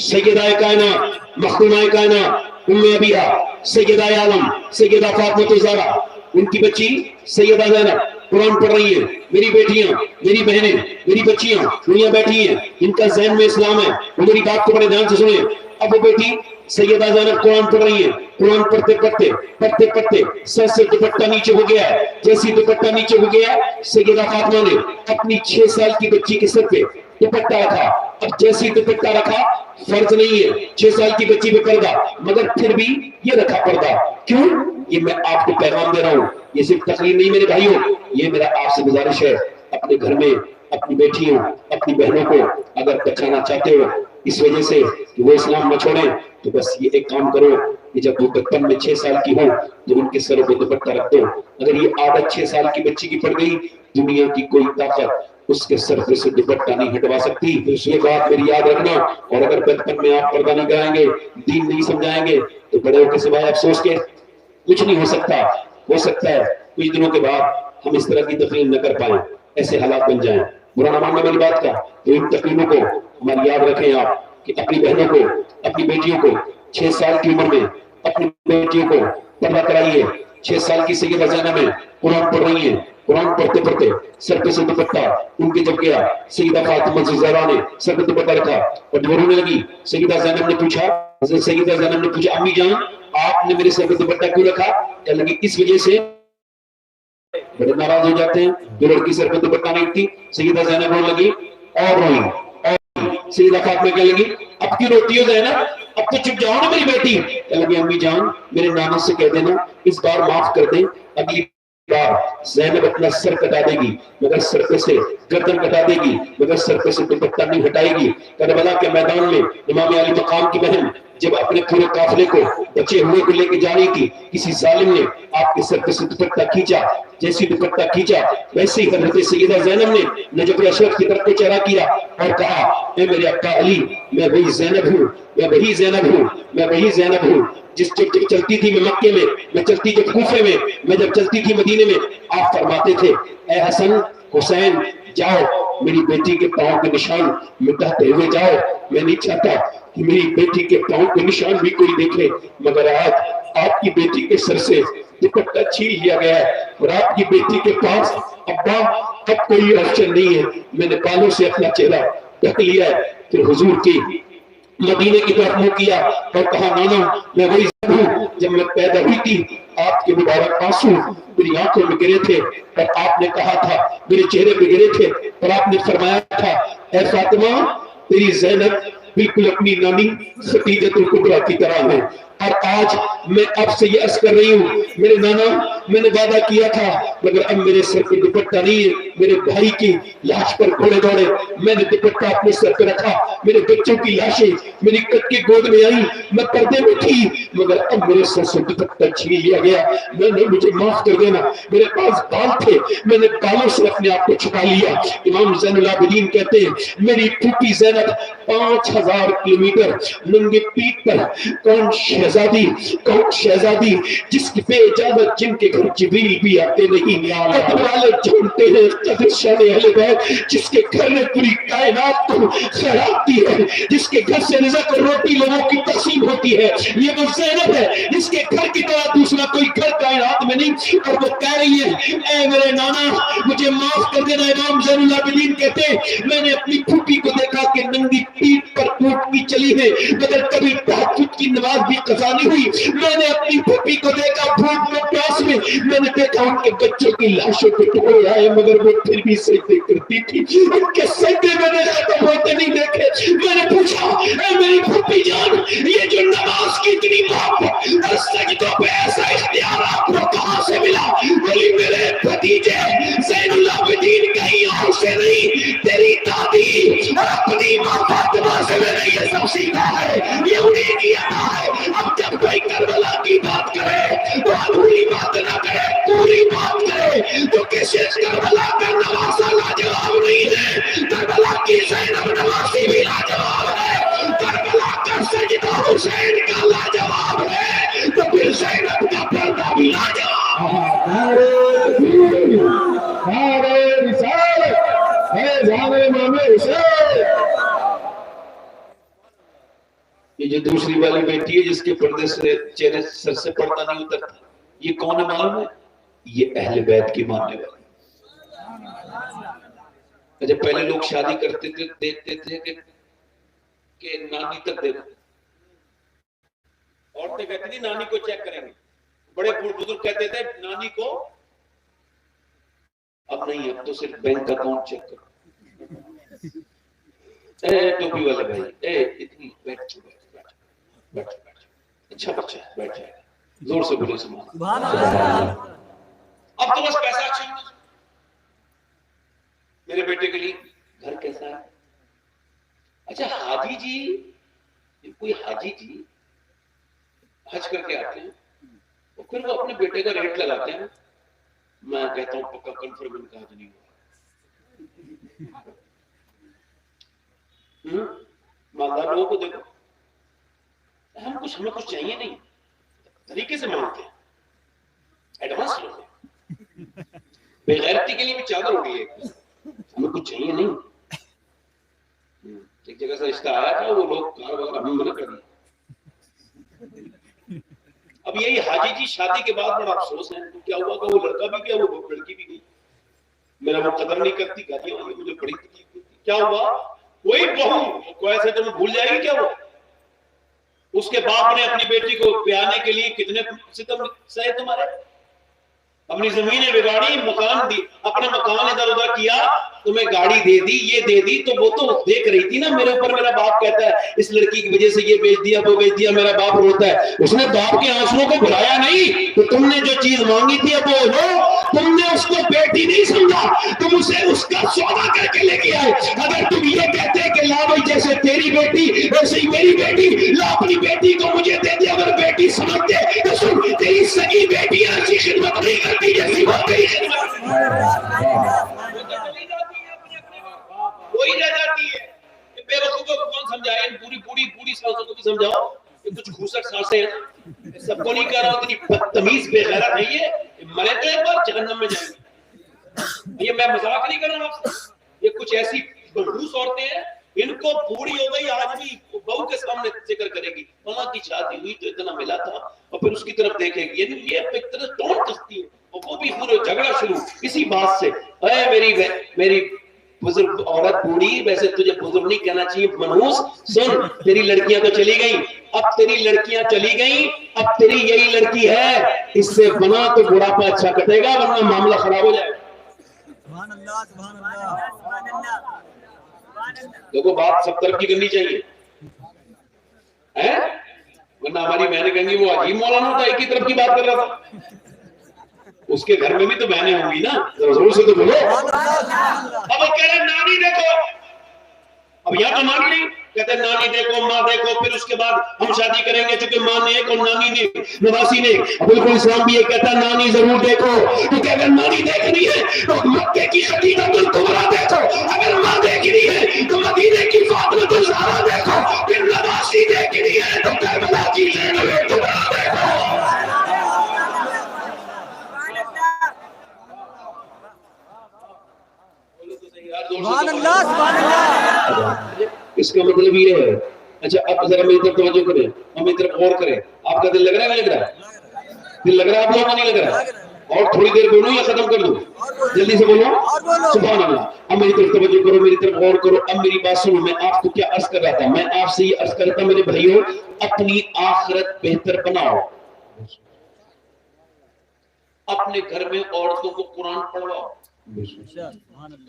سیدہ کائنات مخدومہ کائنات ام ابیہا سیدہ عالم سیدہ فاطمہ الزہرا، ان کی بچی سیدہ زینب قرآن پڑھ رہی ہے، میری بیٹیاں میری بہنیں میری بچیاں دنیا بیٹھی ہیں ان کا ذہن میں اسلام ہے، وہ میری بات کو بڑے دھیان سے سنیں۔ اب وہ بیٹی سیدہ زینب قرآن پڑھ رہی ہے، قرآن پڑھتے سر سے دوپٹہ نیچے ہو گیا ہے، جیسی دوپٹہ نیچے ہو گیا سیدہ فاطمہ نے اپنی 6 سال کی بچی کے سر پہ دوپٹہ رکھا۔ اب جیسی دوپٹہ رکھا، فرض نہیں ہے 6 سال کی بچی پہ پردہ، مگر پھر بھی یہ رکھا پردہ، کیوں؟ یہ میں آپ کو پیغام دے رہا ہوں، یہ صرف تقریر نہیں میرے بھائیوں، یہ میرا آپ سے گزارش ہے، اپنے گھر میں اپنی بیٹیوں اپنی بہنوں کو اگر بچانا چاہتے ہو اس وجہ سے کہ وہ اسلام نہ چھوڑیں، تو بس یہ ایک کام کرو کہ جب وہ بچپن میں 6 سال کی ہو تو ان کے سروں پہ دوپٹہ رکھ دو۔ اگر یہ عادت 6 سال کی بچی کی پڑ گئی، دنیا کی کوئی طاقت اس کے سر پہ سے دوپٹہ نہیں ہٹوا سکتی، یہ بات میری یاد رکھنا۔ اور اگر بچپن میں آپ پردہ نہیں کرائیں گے، دین نہیں سمجھائیں گے، تو بڑے ہو کے سوائے افسوس کے کچھ نہیں ہو سکتا۔ ہو سکتا ہے کچھ دنوں کے بعد ہم اس طرح کی تقریر نہ کر پائیں، ایسے حالات بن جائیں، برا نہ ماننا میری بات کا۔ تو ان تقریروں کو ہماری یاد رکھیں آپ کہ اپنی بہنوں کو اپنی بیٹیوں کو 6 سال کی عمر میں اپنی بیٹیوں کو پردہ کرائیے۔ 6 سال کی سیدہ زینب میں قرآن پڑھ رہی ہیں، قرآن پڑھتے سر پہ سے دوپٹہ ان کے جب گیا، سیدہ فاطمہ الزہرا نے سر پہ دوپٹہ رکھا اور جو رونے لگی، سیدہ زینب نے پوچھا امی جان آپ نے میرے سر پہ دوپٹہ کیوں رکھا؟ کہنے لگی اس وجہ سے بڑے ناراض ہو جاتے ہیں جو لڑکی سر پہ دوپٹہ نہیں رکھتی۔ سیدہ زینب رونے لگی اور روئی، اور سیدہ فاطمہ کہنے لگی اب کیوں روتی ہو زینب، اب تو چپ جاؤ نا میری بیٹی۔ کہنے لگی امی جان میرے نانا سے کہہ دینا اس بار معاف کر دیں، اگلی بار زینب اپنا سر کٹا دے گی مگر سر پہ سے گردن کٹا دے گی مگر سر پہ سے دوپٹہ نہیں ہٹائے گی۔ کربلا کے میدان میں امام علی مقام کی بہن جب اپنے پورے قافلے کو بچے ہوئے کو لے کے جا رہی تھی، کسی ظالم نے آپ کے سر پہ سے دوپٹہ کھینچا، جیسی دوپٹہ کھینچا ویسے ہی حضرت سیدہ زینب نے نجف اشرف کی طرف کو چہرہ کیا اور کہا اے میرے ابا علی میں وہی زینب ہوں، میں وہی زینب ہوں، میں وہی زینب ہوں جس جب چلتی تھی میں مکے میں چلتی جب کوفے میں جب چلتی تھی مدینے میں، آپ فرماتے تھے اے حسن حسین جاؤ میری بیٹی کے پاؤں کے نشان مٹاتے ہوئے جاؤ، میں نہیں چاہتا کہ میری بیٹی کے پاؤں کے نشان بھی کوئی دیکھے، مگر آج آپ کی بیٹی کے سر سے دوپٹہ چھین لیا گیا ہے اور آپ کی بیٹی کے پاس ابا اب کوئی آپشن نہیں ہے، میں نے بالوں سے اپنا چہرہ ڈھک لیا ہے۔ پھر حضور کی مدینے کی طرف منہ کیا اور کہا نانا میں وہی ہوں جب میں پیدا ہوئی تھی، آپ کے مبارک آنسو میری آنکھوں میں گرے تھے اور آپ نے کہا تھا میرے چہرے پہ گرے تھے اور آپ نے فرمایا تھا اے فاطمہ تیری زینب بالکل اپنی نانی خدیجہ الکبریٰ کی طرح ہے۔ اور آج میں آپ سے یہ عرض کر رہی ہوں میرے نانا میں نے وعدہ کیا تھا مگر اب میرے سر پہ دوپٹہ نہیں ہے، میرے بھائی کی لاش پر گھوڑے دوڑے میں نے دوپٹہ اپنے سر پہ رکھا، میرے بچوں کی لاشیں میری کٹ کے گود میں آئی، میں پردے میں تھی مگر اب میرے سر سے دوپٹہ چھین لیا گیا، میں نے مجھے معاف کر دینا، میرے پاس بال تھے میں نے بالوں سے اپنے آپ کو چھپا لیا۔ امام زین العابدین کہتے ہیں میری پھوپھی زینب 5000 کلومیٹر ننگے پیٹ پر کون شہزادی جس کی بے اجازت جن کے گھر جبریل بھی آتے نہیں، قدر والے جھومتے ہیں قدر شان اہل بیت جس کے گھر میں پوری کائنات کو خیرات دی ہے، جس کے گھر سے رزق اور روٹی لوگوں کی تقسیم ہوتی ہے، یہ وہ زینب ہے جس کے گھر کی طرح دوسرا کوئی گھر کائنات میں نہیں، اور وہ کہہ رہی ہے اے میرے نانا مجھے معاف کر دینا۔ امام زین العابدین کہتے ہیں میں نے اپنی پھوپھی کو دیکھا کہ ننگی پیٹ پر اونٹنی چلی ہے مگر کبھی تہجد کی نماز بھی قضا نہیں ہوئی، میں نے اپنی پھوپھی کو دیکھا بھوک میں پیاس میں نے دیکھا ان کے بچوں کی لاشوں کے ٹکڑے آئے مگر وہ پھر بھی سجدے کرتی تھی، ان کے سجدے میں نے ختم ہوتے نہیں دیکھے۔ میں نے پوچھا اے میری پھوپھی جان یہ جو نماز کی اتنی محبت اور سجدوں پہ ایسا اختیار آپ کو کہاں سے ملا؟ بولی میرے بھتیجے زین العابدین کہیں اور سے نہیں، تیری دادی اور اپنی ماں فاطمہ سے میں نے یہ سب سیکھا ہے، یہ انہیں کی عطا ہے۔ اب جب کوئی کربلا کی بات کرے تو ادھوری بات نہ کرے، پوری بات کرے، تو کسی کربلا کا نواسہ لاجواب نہیں ہے، کربلا کی زینب نواسی بھی لاجواب ہے۔ حسین کا لاجواب ہے تو پھر زینب کا پردہ بھی لاجواب ہے۔ نعرہ رسالت ہے جان امام حسین۔ یہ جو دوسری والی بیٹی ہے جس کے پردے سے چہرے سر سے پردہ نہیں اترتا، یہ کون ہے معلوم ہے؟ یہ اہل بیت کی ماننے والی۔ جب پہلے لوگ شادی کرتے تھے دیکھتے تھے کہ نانی تک دیکھو، عورتیں کہتی تھی نانی کو چیک کریں گے، بڑے بزرگ کہتے تھے نانی کو، اب نہیں، اب تو صرف بینک اکاؤنٹ چیک کرو۔ اے ٹوپی والے بھائی، اے اتنی بیٹھ اچھا بچہ ہے، بیٹھ جائے گا، زور سے بولے سبحان اللہ۔ اب تو بس پیسہ اچھا ہونا، میرے بیٹے کے لیے گھر کیسا ہے؟ اچھا حاجی جی، کوئی حاجی جی حج کر کے آتے ہیں اور پھر وہ اپنے بیٹے کا ریٹ لگاتے ہیں، میں کہتا ہوں پکا کنفرم ان کا حج نہیں ہوا۔ مالدار لوگوں کو دیکھو، ہمیں کچھ چاہیے نہیں، طریقے سے مانگتے ہیں، ایڈوانس لوگ ہیں، بے غیرتی کے لیے بھی چادر ہو گئی ہے، ہمیں کچھ چاہیے نہیں۔ ایک جگہ سے رشتہ آیا تھا، وہ لوگ کار وغیرہ ہمیں منع کر دیا۔ اب یہی حاجی جی شادی کے بعد بڑا افسوس ہے، کیا ہوا کہ وہ لڑکا بھی گیا، وہ لڑکی بھی گئی، میرا وہ قدر نہیں کرتی، گالیاں ہوئی، مجھے بڑی تکلیف ہوتی۔ کیا ہوا؟ وہی بہو کو ایسے تمہیں بھول جائے گی کیا؟ وہ اس کے باپ نے اپنی بیٹی کو بیانے کے لیے کتنے ستم سہے تمہارے، اپنی زمینیں بگاڑی، مکان دی، اپنا مکان ادھر ادھر کیا، تمہیں گاڑی دے دی، یہ دے دی، تو وہ تو دیکھ رہی تھی نا میرے اوپر میرا باپ کہتا ہے اس لڑکی کی وجہ سے یہ بیچ دیا وہ بیچ دیا، میرا باپ روتا ہے۔ اس نے باپ کے آنسوؤں کو بھلایا نہیں، تو تم نے جو چیز مانگی تھی اب وہ لو، تم نے اس کو بیٹی نہیں سمجھا، تم اسے اس کا سودا کر کے لے کے آئے۔ اگر تم یہ کہتے کہ لا بھائی جیسے تیری بیٹی ویسے ہی میری بیٹی، لا اپنی بیٹی کو مجھے دے دے، اگر بیٹی سمجھتے تو سن تیری سگی بیٹی ایسی خدمت نہیں کرتی جیسی وہ تیری خدمت، وہی رہ جاتی ہے۔ بے وقوفوں کو کون سمجھائے؟ پوری سانسوں کو بھی سمجھاؤ، یہ کچھ گھوسٹ سانسیں ہیں، سب کو نہیں کہہ رہا ہوں، اتنی بدتمیز بے غیرت ہے یہ، مرے تو ایک بار جہنم میں جائیں گے۔ یہ میں مذاق نہیں کر رہا ہوں آپ سے، یہ کچھ ایسی بڑھوس عورتیں ہیں، ان کو بوڑھی ہو گئی آج بھی بہو کے سامنے ذکر کرے گی، فلاں کی شادی ہوئی تو اتنا ملا تھا، اور پھر اس کی طرف دیکھے گی، یعنی یہ ایک طرح ٹونٹ کرتی ہے، اور وہ بھی پورے جھگڑا شروع اسی بات سے۔ اے میری بزرگ عورت بوڑھی، ویسے تجھے بزرگ نہیں کہنا چاہیے منحوس، سن تیری لڑکیاں تو چلی گئیں، اب تیری لڑکیاں چلی گئیں، اب تیری یہی لڑکی ہے، اس سے بنا تو بڑھاپا اچھا کٹے گا ورنہ معاملہ خراب ہو جائے گا۔ سبحان اللہ سبحان اللہ سبحان اللہ۔ دیکھو بات سب طرف کی کرنی چاہیے، ورنہ ہماری بہنیں کہیں گی وہ عجیب مولانا تھا، ایک ہی طرف کی بات کر رہا تھا، اس کے گھر میں بھی تو بہنیں ہوں گی نا، ضرور سے تو بولو۔ اب وہ کہہ رہے نانی دیکھو، اب یہاں تو نانی نہیں، کہتے نانی دیکھو ماں دیکھو، پھر اس کے بعد ہم شادی کریں گے، چونکہ ماں نے ایک اور نانی نے نواسی نے، بالکل اسلام بھی یہ کہتا ہے نانی ضرور دیکھو، تو کہ اگر نانی دیکھنی ہے تو مکے کی خدیجہ الکبریٰ دیکھو، اگر ماں دیکھنی ہے تو مدینے کی فاطمہ الزہرا دیکھو، پھر نواسی دیکھنی ہے تو کربلا کی زینب الکبریٰ دیکھو۔ سبحان اللہ سبحان اللہ۔ اس کا مطلب یہ ہے، اچھا اب ذرا میری طرف توجہ کریں، ہم میری طرف غور کریں، آپ کا دل لگ رہا ہے نہیں لگ رہا ہے؟ دل لگ رہا ہے آپ لوگوں کو نہیں لگ رہا ہے؟ اور تھوڑی دیر بولوں یا ختم کر دوں؟ جلدی سے بولو، سبحان اللہ۔ اب میری طرف توجہ کرو، میری طرف غور کرو، اب میری بات سنو، میں آپ کو کیا عرض کر رہا تھا؟ میں آپ سے یہ عرض کر رہا تھا میرے بھائیوں، اپنی آخرت بہتر بناؤ، اپنے گھر میں عورتوں کو قرآن پڑھواؤ،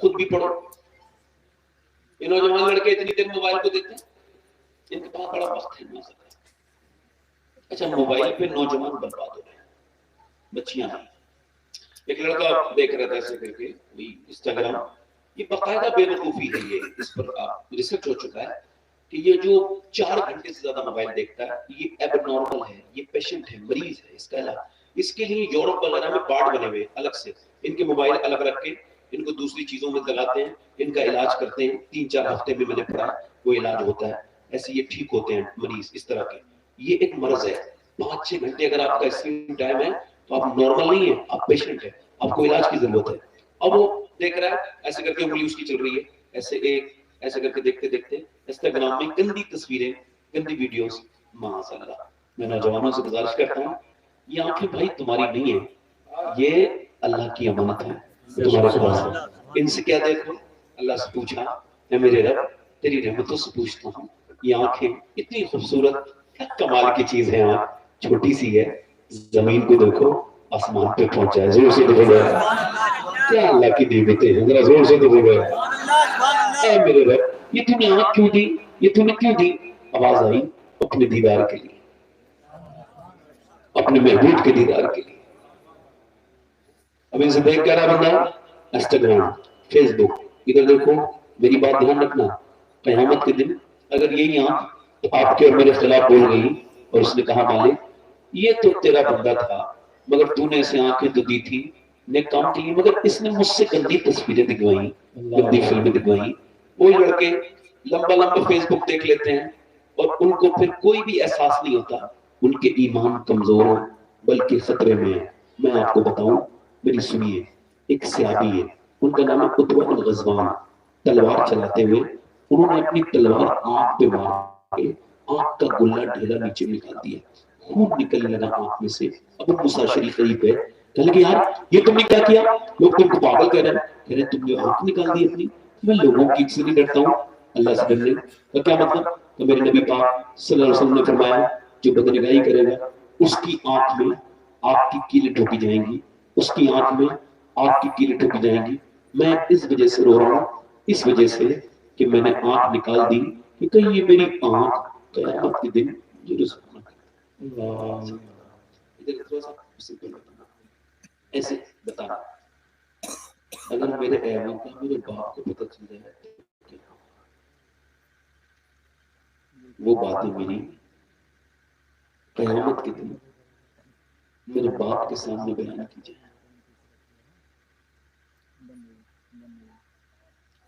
خود بھی پڑھو۔ یہ نوجوان لڑکے اتنی دیر موبائل کو دیتے ہیں، ان کے پاس بڑا وقت ہے نہ سکتا۔ اچھا موبائل پہ نوجوان برباد ہو رہے ہیں، بچیاں ہیں، ایک لڑکا دیکھ رہا تھا ایسے کر کے انسٹاگرام، یہ باقاعدہ بے وقوفی ہے، یہ اس پر آپ ریسرچ ہو چکا ہے کہ یہ جو 4 گھنٹے سے زیادہ موبائل دیکھتا ہے یہ ایب نارمل ہے، یہ پیشنٹ ہے، مریض ہے، اس کا علاج، اس کے لیے یورپ وغیرہ میں پارٹ بنے ہوئے الگ سے، ان کے موبائل الگ رکھ کے ان کو دوسری چیزوں میں لگاتے ہیں، ان کا علاج کرتے ہیں، 3-4 ہفتے میں میں نے پڑھا وہ علاج ہوتا ہے، ایسے یہ ٹھیک ہوتے ہیں مریض اس طرح کے۔ یہ ایک مرض ہے. 5-6 گھنٹے اگر آپ کا اسکرین ٹائم ہے تو آپ نارمل نہیں ہے, آپ پیشنٹ ہے, آپ کو علاج کی ضرورت ہے. اب وہ دیکھ رہا ہے ایسے کر کے انگلی اس کی چل رہی ہے, ایسے کر کے دیکھتے دیکھتے انسٹاگرام میں گندی تصویریں, گندی ویڈیوز. معاذ اللہ, میں نوجوانوں سے گزارش کرتا ہوں یہ آنکھیں بھائی تمہاری نہیں ہیں, یہ اللہ کی امانت ہے تمہارے پاس ہے. ان سے کیا دیکھو, اللہ سے پوچھا اے میرے رب تیری رحمتوں سے پوچھتا ہوں, یہ آنکھیں اتنی خوبصورت, کیا کمال کی چیز ہے. آنکھ چھوٹی سی ہے, زمین کو دیکھو آسمان پہ پہنچ جائے. زور سے دیکھو گیا, کیا اللہ کی نعمتیں ہیں, ذرا زور سے دیکھو گیا. اے میرے رب یہ تو نے آنکھ کیوں دی, یہ تو نے کیوں دی؟ آواز آئی اپنے دیدار کے لیے, اپنے محبوب کے دیدار کے لیے. اب ان سے دیکھ کر رہا بندہ انسٹاگرام, فیس بک, ادھر دیکھو. میری بات دھیان رکھنا, قیامت کے دن اگر یہی آنکھ آپ کے اور میرے خلاف بول گئی اور اس نے کہا مالک یہ تو تیرا بندہ تھا مگر تو نے اسے آنکھیں تو دی تھی, نے کام کی, مگر اس نے مجھ سے گندی تصویریں دکھوائیں, گندی فلمیں دکھوائیں. وہ لڑکے لمبا فیس بک دیکھ لیتے ہیں اور ان کو پھر کوئی بھی احساس نہیں ہوتا, ان کے ایمان کمزور ہیں بلکہ خطرے میں ہیں. میں آپ کو بتاؤں, میری سنیے, ایک صحابی ہے, ان کا نام ہے عتبہ بن غزوان. تلوار چلاتے ہوئے انہوں نے اپنی تلوار آنکھ پہ مار کے آنکھ کا گلہ ڈھیلا نیچے نکال دیا, خون نکلنے لگا آنکھ میں سے. ابو موسیٰ شریف قریب ہے, کہنے لگے یار یہ تم نے کیا کیا؟ لوگ تم کو پاگل کہہ رہے ہیں, تم نے آنکھ نکال دی اپنی. میں لوگوں کی سے نہیں ڈرتا ہوں, اللہ سے ڈرنے کا کیا مطلب؟ کہ میرے نبی پاک صلی اللہ علیہ وسلم نے فرمایا جو بدنگاہی کرے گا اس کی آنکھ میں آگ کی کیلیں ٹھوکی جائیں گی, اس کی آنکھ میں آگ کی کیلیں ٹھوکی جائیں گی. میں اس وجہ سے رو رہا ہوں, اس وجہ سے کہ میں نے آنکھ نکال دی کہ کہیں یہ میری آنکھ قیامت کے دن مجھے رسوا نہ کرے. ایسے بتا اگر میرے ایوان کا میرے باپ کو پتہ چل جائے وہ باتیں میری قیامت کے دن میرے باپ کے سامنے بیان کی جائے.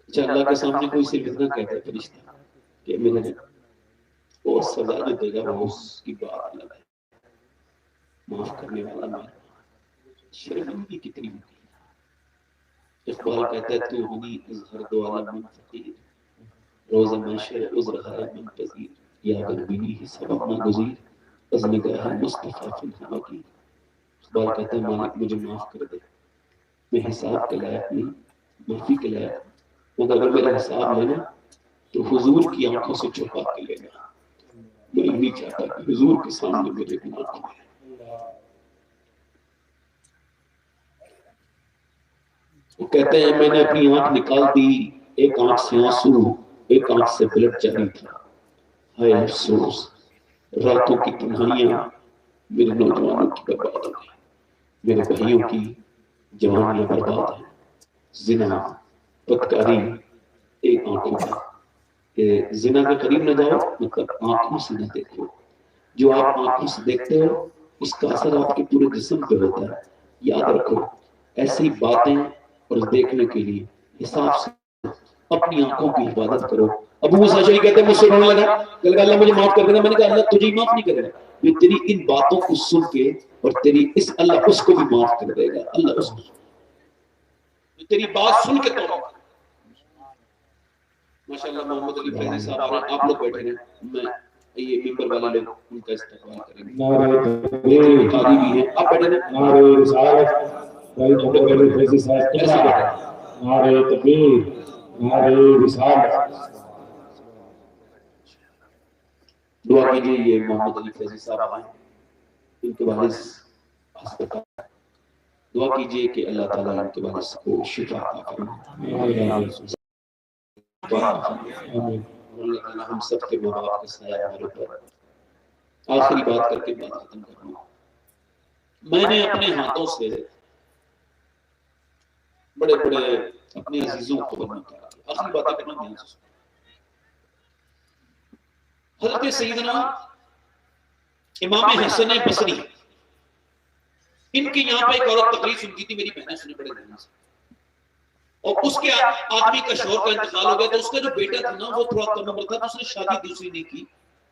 اچھا اللہ کے سامنے کوئی صرف اتنا کہتا ہے فرشتہ کہ میرے وہ سزا جو دے گا وہ اس کی بات الگ ہے, معاف کرنے والا میں. شرمندگی کتنی ہوتی ہے. اقبال کہتا ہے تو ہنی اظہر دو عالم من فقیر, روز محشر عذر ہے من پذیر, یا غربینی ہی سبب ناگزیر از نگاہ مصطفیٰ فی الہوا کی. اقبال کہتا ہے مالک مجھے معاف کر دے, میں حساب کے لائق نہیں, معافی کے لائق, مگر اگر میرا حساب لینا تو حضور کی آنکھوں سے چھپا کے لینا. میں نہیں چاہتا کہ حضور کے سامنے میرے گناہ ہو. وہ کہتے ہیں میں نے اپنی آنکھ نکال دی, ایک آنکھ سے آنسو ایک آنکھ سے بلڈ جاری تھا. ہائے افسوس راتوں کی تنہائیاں میرے نوجوانوں کی برباد ہو گئی, میرے بھائیوں کی جوانیاں برباد ہیں. زنا بدکاری ایک آنکھوں کا, کہ زنا کے قریب نہ جاؤ مطلب آنکھوں سے نہ دیکھو. جو آپ آنکھوں سے دیکھتے ہو اس کا اثر آپ کے پورے جسم پہ ہوتا ہے. یاد رکھو ایسی باتیں اور دیکھنے کے لیے حساب سے اپنی آنکھوں کی حفاظت کرو. ابو موسیٰ اشعری کہتے ہیں مجھ سے رونے لگا, کہ اللہ مجھے معاف کر دینا. میں نے کہا اللہ تجھے معاف نہیں کرے گا, یہ تیری ان باتوں کو سن کے اور تیری اس اللہ اس کو بھی معاف کر دے گا. اللہ اس کو تیری بات سن کے تو ماشاءاللہ محمد علی فیضی صاحب آ رہے ہیں, آپ لوگ بیٹھے ہیں, میں یہ ممبر والے لوگ ان کا استقبال کریں گے. نعرہ قاضی بھی ہیں, آپ بیٹھے ہیں, نعرہ رسالت بھائی محمد علی فیضی صاحب ایسے بیٹھے. نعرہ تکبیر, نعرہ رسالت. دعا کیجئے یہ محمد علی فیضی صاحب آئیں, ان کے والد ہسپتال, دعا کیجئے کہ اللہ تعالیٰ ان کے والد کو شفا عطا فرمائے. اللہ تعالیٰ ہم سب کے ماں باپ کا سایہ ہمارے اوپر. آخری بات کر کے بات ختم کروں, میں نے اپنے ہاتھوں سے بڑے بڑے اپنے عزیزوں کو بنا کیا. آخری باتیں کرنا دھیان سے. حضرت سیدنا امام حسن بصری, ان کی یہاں پہ ایک عورت تقریر سنتی تھی, میری بہنیں سنے بڑے دھیان سے, اور اس کے آدمی کا شوہر کا انتقال ہو گیا, تو اس کا جو بیٹا تھا نا وہ تھوڑا کم عمر تھا, تو اس نے شادی دوسری نہیں کی.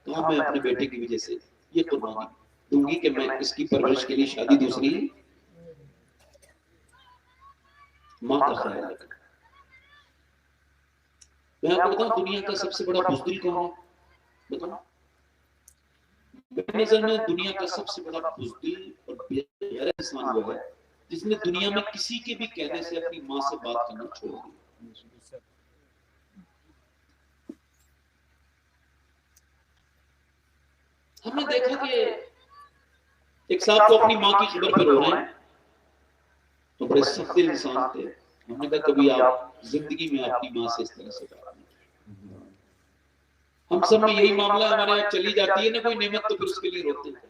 کہا میں اپنے بیٹے کی وجہ سے یہ قربانی دوں گی کہ میں اس کی پرورش کے لیے شادی دوسری ماں کا خیال رکھا۔ میں آپ کو بتاؤں دنیا کا سب سے بڑا بزدل کون ہے؟ بتاؤں میری نظر میں دنیا کا سب سے بڑا بزدل اور بے غیرت انسان وہ ہے جس نے دنیا میں کسی کے بھی کہنے سے اپنی ماں سے بات کرنا چھوڑ دیا۔ ہم نے دیکھا کہ ایک صاحب کو اپنی ماں کی خبر پہ رو رہے ہیں تو بڑے سخت دل انسان تھے۔ ہم نے کہا کبھی آپ زندگی میں اپنی ماں سے اس طرح سے بات نہیں کی۔ ہم سب میں یہی معاملہ ہمارے یہاں چلی جاتی ہے نا کوئی نعمت تو پھر اس کے لیے روتے ہیں۔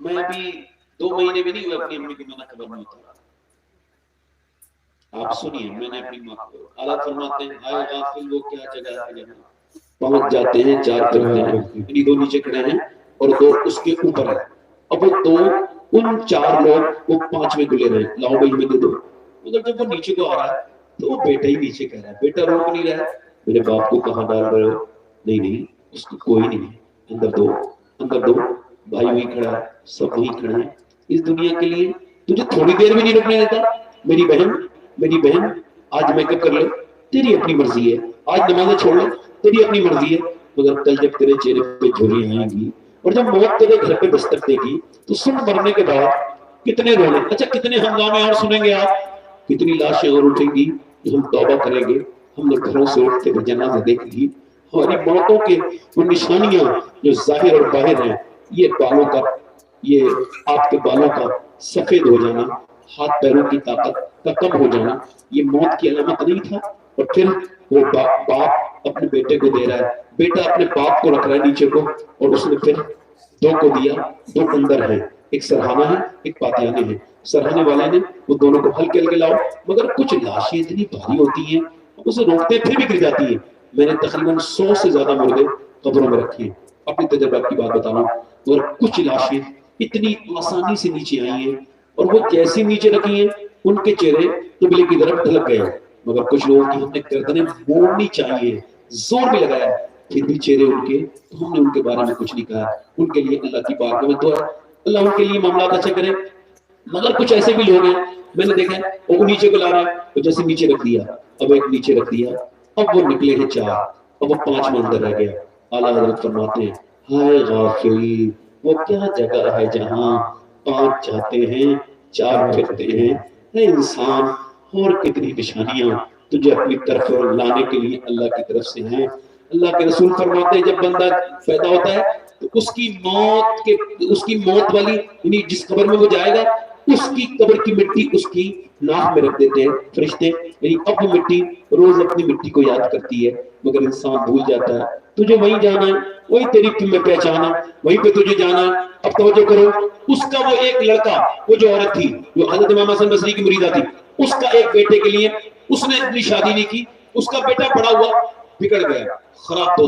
میں ابھی 2 مہینے بھی نہیں ہوئے اپنی امی کو میں نے خبر نہیں ہوتا۔ آپ سنیے میں نے اپنی ماں کو اعلیٰ فرماتے ہیں ہائے غافل وہ کیا جگہ ہے جہاں پہنچ جاتے ہیں 4 کرتے ہیں، یعنی 2 نیچے کھڑے ہیں اور 2 اس کے اوپر ہے۔ اب وہ 2 ان 4 لوگ وہ 5ویں دلے رہے ہیں، لاؤ بھائی میں دے دو۔ مگر جب وہ نیچے کو آ رہا ہے تو وہ بیٹا ہی نیچے کہہ رہا ہے، بیٹا روک نہیں رہا ہے، میرے باپ کو کہاں ڈال رہے ہو؟ نہیں اس کو کوئی نہیں ہے، اندر دو بھائی وہی کھڑا ہے، سب وہی کھڑے ہیں۔ اس دنیا کے لیے تجھے تھوڑی دیر بھی نہیں رکنے دیتا۔ میری بہن آج میک اپ کر لے تیری اپنی مرضی ہے، آج نمازیں چھوڑ لے تیری اپنی مرضی ہے، مگر کل جب تیرے چہرے پہ جھریاں آئیں گی اور جب موت تیرے گھر پہ دستک دے گی تو سن مرنے کے بعد کتنے رونے، اچھا کتنے ہنگامے اور سنیں گے آپ، کتنی لاشیں اور اٹھیں گی جو ہم توبہ کریں گے۔ ہم نے گھروں سے اٹھتے ہوئے جنازہ دیکھ لی، ہماری موتوں کے وہ نشانیاں جو ظاہر اور باہر ہیں، یہ بالوں کا، یہ آپ کے بالوں کا سفید ہو جانا، ہاتھ پیروں کی طاقت کا کم ہو جانا، یہ موت کی علامت نہیں تھا؟ اور پھر وہ باپ اپنے بیٹے کو دے رہا ہے، بیٹا اپنے باپ کو رکھ رہا ہے نیچے کو، اور اس نے پھر 2 کو دیا، 2 اندر ہیں، ایک سرہانہ ہے ایک پاتیانے ہیں۔ سرہانے والے نے وہ دونوں کو ہلکے ہلکے لاؤ، مگر کچھ لاشیں اتنی بھاری ہوتی ہیں اسے روکتے پھر بھی گر جاتی ہیں۔ میں نے تقریباً 100 سے زیادہ مردے قبروں میں رکھے ہیں، اپنی تجربات کی بات بتا رہا ہوں، اور کچھ لاشیں اتنی آسانی سے نیچے آئی ہیں اور وہ جیسی نیچے رکھی ہیں ان کے چہرے قبلے کی طرف ڈھلک گئے ہیں، مگر کچھ لوگوں کی ہم نے گردنیں موڑنی چاہیے، زور بھی لگایا پھر بھی چہرے ان کے، تو ہم نے ان کے بارے میں کچھ نہیں کہا۔ ان کے لیے اللہ کی بارگاہ میں دعا ہے اللہ ان کے لیے معاملات اچھے کرے۔ مگر کچھ ایسے بھی لوگ ہیں میں نے دیکھا ہے وہ نیچے کو لا رہا ہے تو جیسے نیچے رکھ دیا، اب ایک نیچے رکھ دیا، اب وہ نکلے ہیں 4، اب وہ 5 میں اندر رہ گیا۔ اعلیٰ حضرت فرماتے ہیں ہائے غافل وہ کیا جگہ ہے جہاں 5 جاتے ہیں 4 پھرتے ہیں۔ اے انسان اور کتنی نشانیاں تجھے اپنی طرف لانے کے لیے اللہ کی طرف سے ہیں۔ اللہ کے رسول فرماتے ہیں جب بندہ پیدا ہوتا ہے تو اس کی موت والی یعنی جس قبر میں وہ جائے گا اس کی قبر کی مٹی اس کی ناک میں رکھ دیتے ہیں فرشتے، یعنی اب وہ مٹی روز اپنی مٹی کو یاد کرتی ہے، مگر انسان بھول جاتا ہے۔ تجھے وہیں جانا ہے، وہی تیری تمہیں پہچانا، وہیں پہ تجھے جانا ہے۔ اب توجہ کرو، اس کا وہ ایک لڑکا، وہ جو عورت تھی جو حضرت امام حسن بصری کی مریدہ تھی، اس کا ایک بیٹے کے لیے اس نے اپنی شادی نہیں کی، اس کا بیٹا بڑا ہوا بگڑ گیا خراب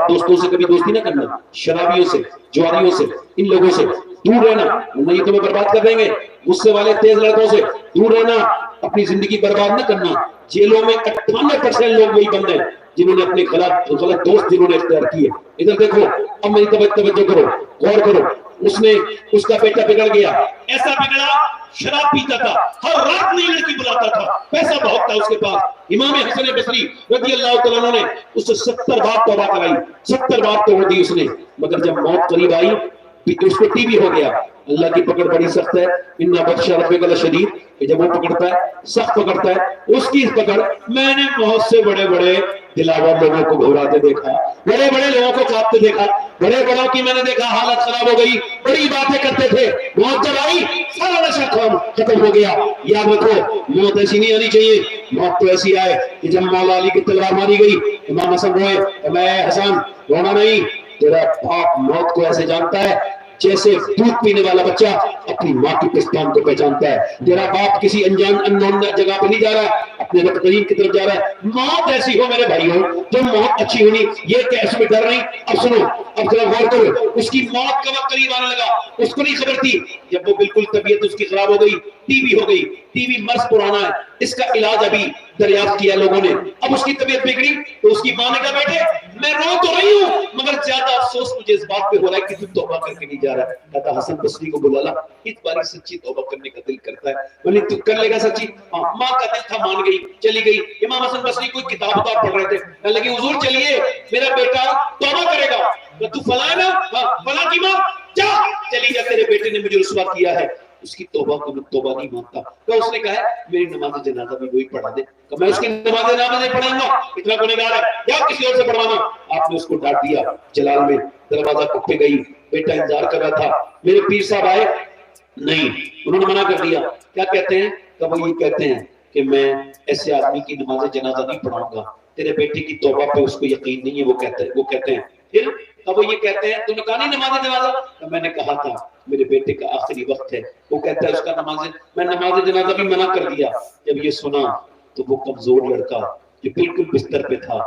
دوستوں سے کبھی دوستی نہ کرنا، شرابیوں سے، جواریوں سے، ان لوگوں سے دور رہنا، ورنہ یہ تمہیں برباد کر دیں گے۔ غصے والے تیز لڑکوں سے دور رہنا، اپنی زندگی برباد نہ کرنا۔ جیلوں میں 98% لوگ وہی بند ہیں جنہوں نے اپنے غلط دوست جنہوں نے اختیار کیے۔ ادھر دیکھو، اب میری توجہ کرو، غور کرو، اس کا بیٹا بگڑ گیا، ایسا بگڑا شراب پیتا تھا، ہر رات نئی لڑکی بلاتا تھا، پیسہ بہت تھا اس کے پاس۔ امام حسن بصری رضی اللہ تعالیٰ عنہ نے اس سے 70 بار توبہ کرائی، 70 بار توبہ دی اس نے، مگر جب موت قریب آئی اس کو ٹی بی ہو گیا۔ اللہ کی پکڑ بڑی سخت ہے، ان بطش ربک لشدید، کہ جب وہ پکڑتا ہے سخت پکڑتا ہے۔ اس کی پکڑ میں نے بہت سے بڑے دلاور لوگوں کو گھبراتے دیکھا، بڑے لوگوں کو کانپتے دیکھا، بڑے بڑوں کی میں نے دیکھا حالت خراب ہو گئی، بڑی باتیں کرتے تھے، موت جب آئی سارا نشہ ختم ہو گیا۔ یاد رکھو موت ایسی نہیں آنی چاہیے، موت تو ایسی آئے کہ جب مولا علی کی تلوار ماری گئی امام حسن روئے، میں حسن رونا نہیں، تیرا باپ موت کو ایسے جانتا ہے جیسے دودھ پینے والا بچہ اپنی ماں کی پستان کو پہچانتا ہے۔ تیرا باپ کسی انجان جگہ پہ نہیں جا رہا ہے، اپنے رب کریم کی طرف جا رہا ہے۔ موت ایسی ہو میرے بھائیوں، جو موت اچھی ہونی، یہ کہ اس میں ڈر نہیں۔ اب سنو، اب ذرا غور کرو، اس کی موت کا وقت قریب آنے لگا، اس کو نہیں خبر تھی، جب وہ بالکل طبیعت اس کی خراب ہو گئی، ٹی بی ہو گئی، ٹی وی مرض پرانا ہے، اس کا علاج ابھی دریافت کیا لوگوں نے، اب اس کی طبیعت بگڑی تو اس کی ماں نے کہا بیٹے میں رو تو رہی ہوں مگر زیادہ افسوس مجھے اس بات پہ ہو رہا ہے کہ تو توبہ کر کے نہیں جا رہا ہے۔ کہتا حسن بصری کو بلا لا، اس باری سچی توبہ کرنے کا دل کرتا ہے، بولے تو کر لے گا سچی؟ ماں کا دل تھا، مان گئی، چلی گئی۔ امام حسن بصری کوئی کتاب پڑھ رہے تھے، کہنے لگی حضور چلیے میرا بیٹا توبہ کرے گا۔ کہ تو فلاں ہے نا؟ ہاں فلاں کی ماں، جا چلی جا، تیرے بیٹے نے مجھے رسوا کیا ہے۔ اس کی توبہ کو میں توبہ نہیں مانتا۔ کہ اس نے کہا ہے میری نماز جنازہ بھی وہی پڑھا دے۔ کہ میں اس کی نماز جنازہ نہیں پڑھاؤں گا، اتنا گنہگار ہے، یا کسی اور سے پڑھوانا۔ آپ نے اس کو ڈانٹ دیا۔ جلال میں دروازہ کھپ گئی، بیٹا انتظار کر رہا تھا، میرے پیر صاحب آئے نہیں، انہوں نے منع کر دیا۔ کیا کہتے ہیں؟ کہ وہ یہ کہتے ہیں کہ میں ایسے آدمی کی نماز جنازہ نہیں پڑھاؤں گا، تیرے بیٹے کی توبہ پہ اس کو یقین نہیں ہے، وہ کہتے ہیں پھر اب وہ یہ کہتے ہیں تو نے کہا نہیں نماز جنازہ؟ تو میں نے کہا تھا میرے بیٹے کا آخری وقت ہے، وہ کہتا ہے اس کا میں نماز جنازہ بھی منع کر دیا۔ جب یہ سنا تو وہ کمزور لڑکا جو بالکل بستر پہ تھا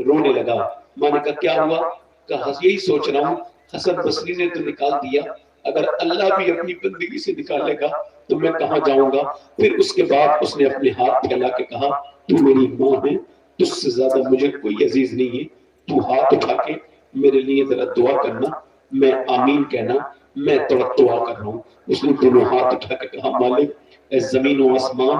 رونے لگا۔ میں نے کہا کیا ہوا؟ کہا یہی سوچ رہا ہوں حسن بصری نے تو نکال دیا، اگر اللہ بھی اپنی بندگی سے نکالے گا تو میں کہاں جاؤں گا؟ پھر اس کے بعد اس نے اپنے ہاتھ پھیلا کے کہا تو میری ماں ہے، تجھ سے زیادہ مجھے کوئی عزیز نہیں ہے، تو ہاتھ اٹھا کے میرے لیے ذرا دعا کرنا، میں آمین کہنا، میں تھوڑا دعا کر رہا ہوں۔ اس نے دونوں ہاتھ اٹھا کے کہا مالک اے زمین و آسمان،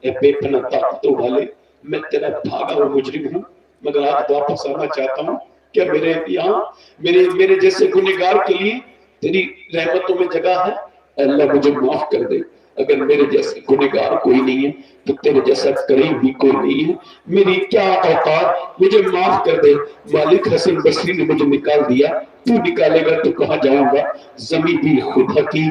اے بے پناہ طاقتوں والے، میں تیرا بھاگا ہوا مجرم ہوں مگر آج واپس آنا چاہتا ہوں، کیا میرے یہاں میرے جیسے گنہگار کے لیے تیری رحمتوں میں جگہ ہے؟ اے اللہ مجھے معاف کر دے، اگر میرے جیسے گنہگار کوئی نہیں ہے تو تیرے جیسا قریب بھی کوئی نہیں ہے، میری کیا اوقات، مجھے معاف کر دے۔ مالک حسن بصری نے مجھے نکال دیا، تو نکالے گا تو کہاں جاؤں گا؟ زمین بھی خدا کی،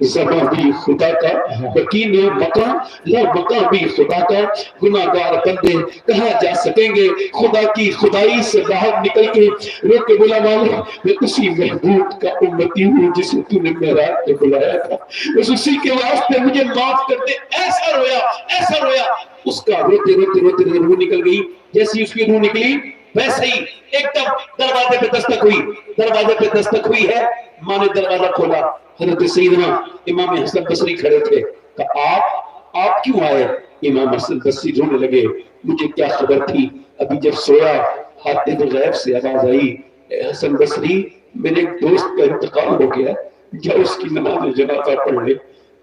زبان بھی خدا کا، یقین مکان لا مکان بھی خدا کا، گناہگار بندے کہاں جا سکیں گے خدا کی خدائی سے باہر نکل کے؟ روک کے بولا مالک میں اسی محبوب کا امتی ہوں جسے تو نے معراج پہ بلایا تھا، بس اسی کے واسطے مجھے معاف کر دے۔ ایسا رویا ایسا رویا، اس کا روتے روتے روتے روح نکل گئی۔ جیسی اس کی روح نکلی ویسے ہی ایک دم دروازے پہ دستک ہوئی، دروازے پہ دستک ہوئی ہے، ماں نے دروازہ کھولا، حضرت سیدنا امام حسن بصری کھڑے تھے۔ کہا آپ کیوں آئے؟ امام حسن بصری رونے لگے، مجھے کیا خبر تھی، ابھی جب سویا حاتم غیب سے آواز آئی اے حسن بصری میرے ایک دوست کا انتقال ہو گیا، جا اس کی نماز جنازہ پڑھ لے۔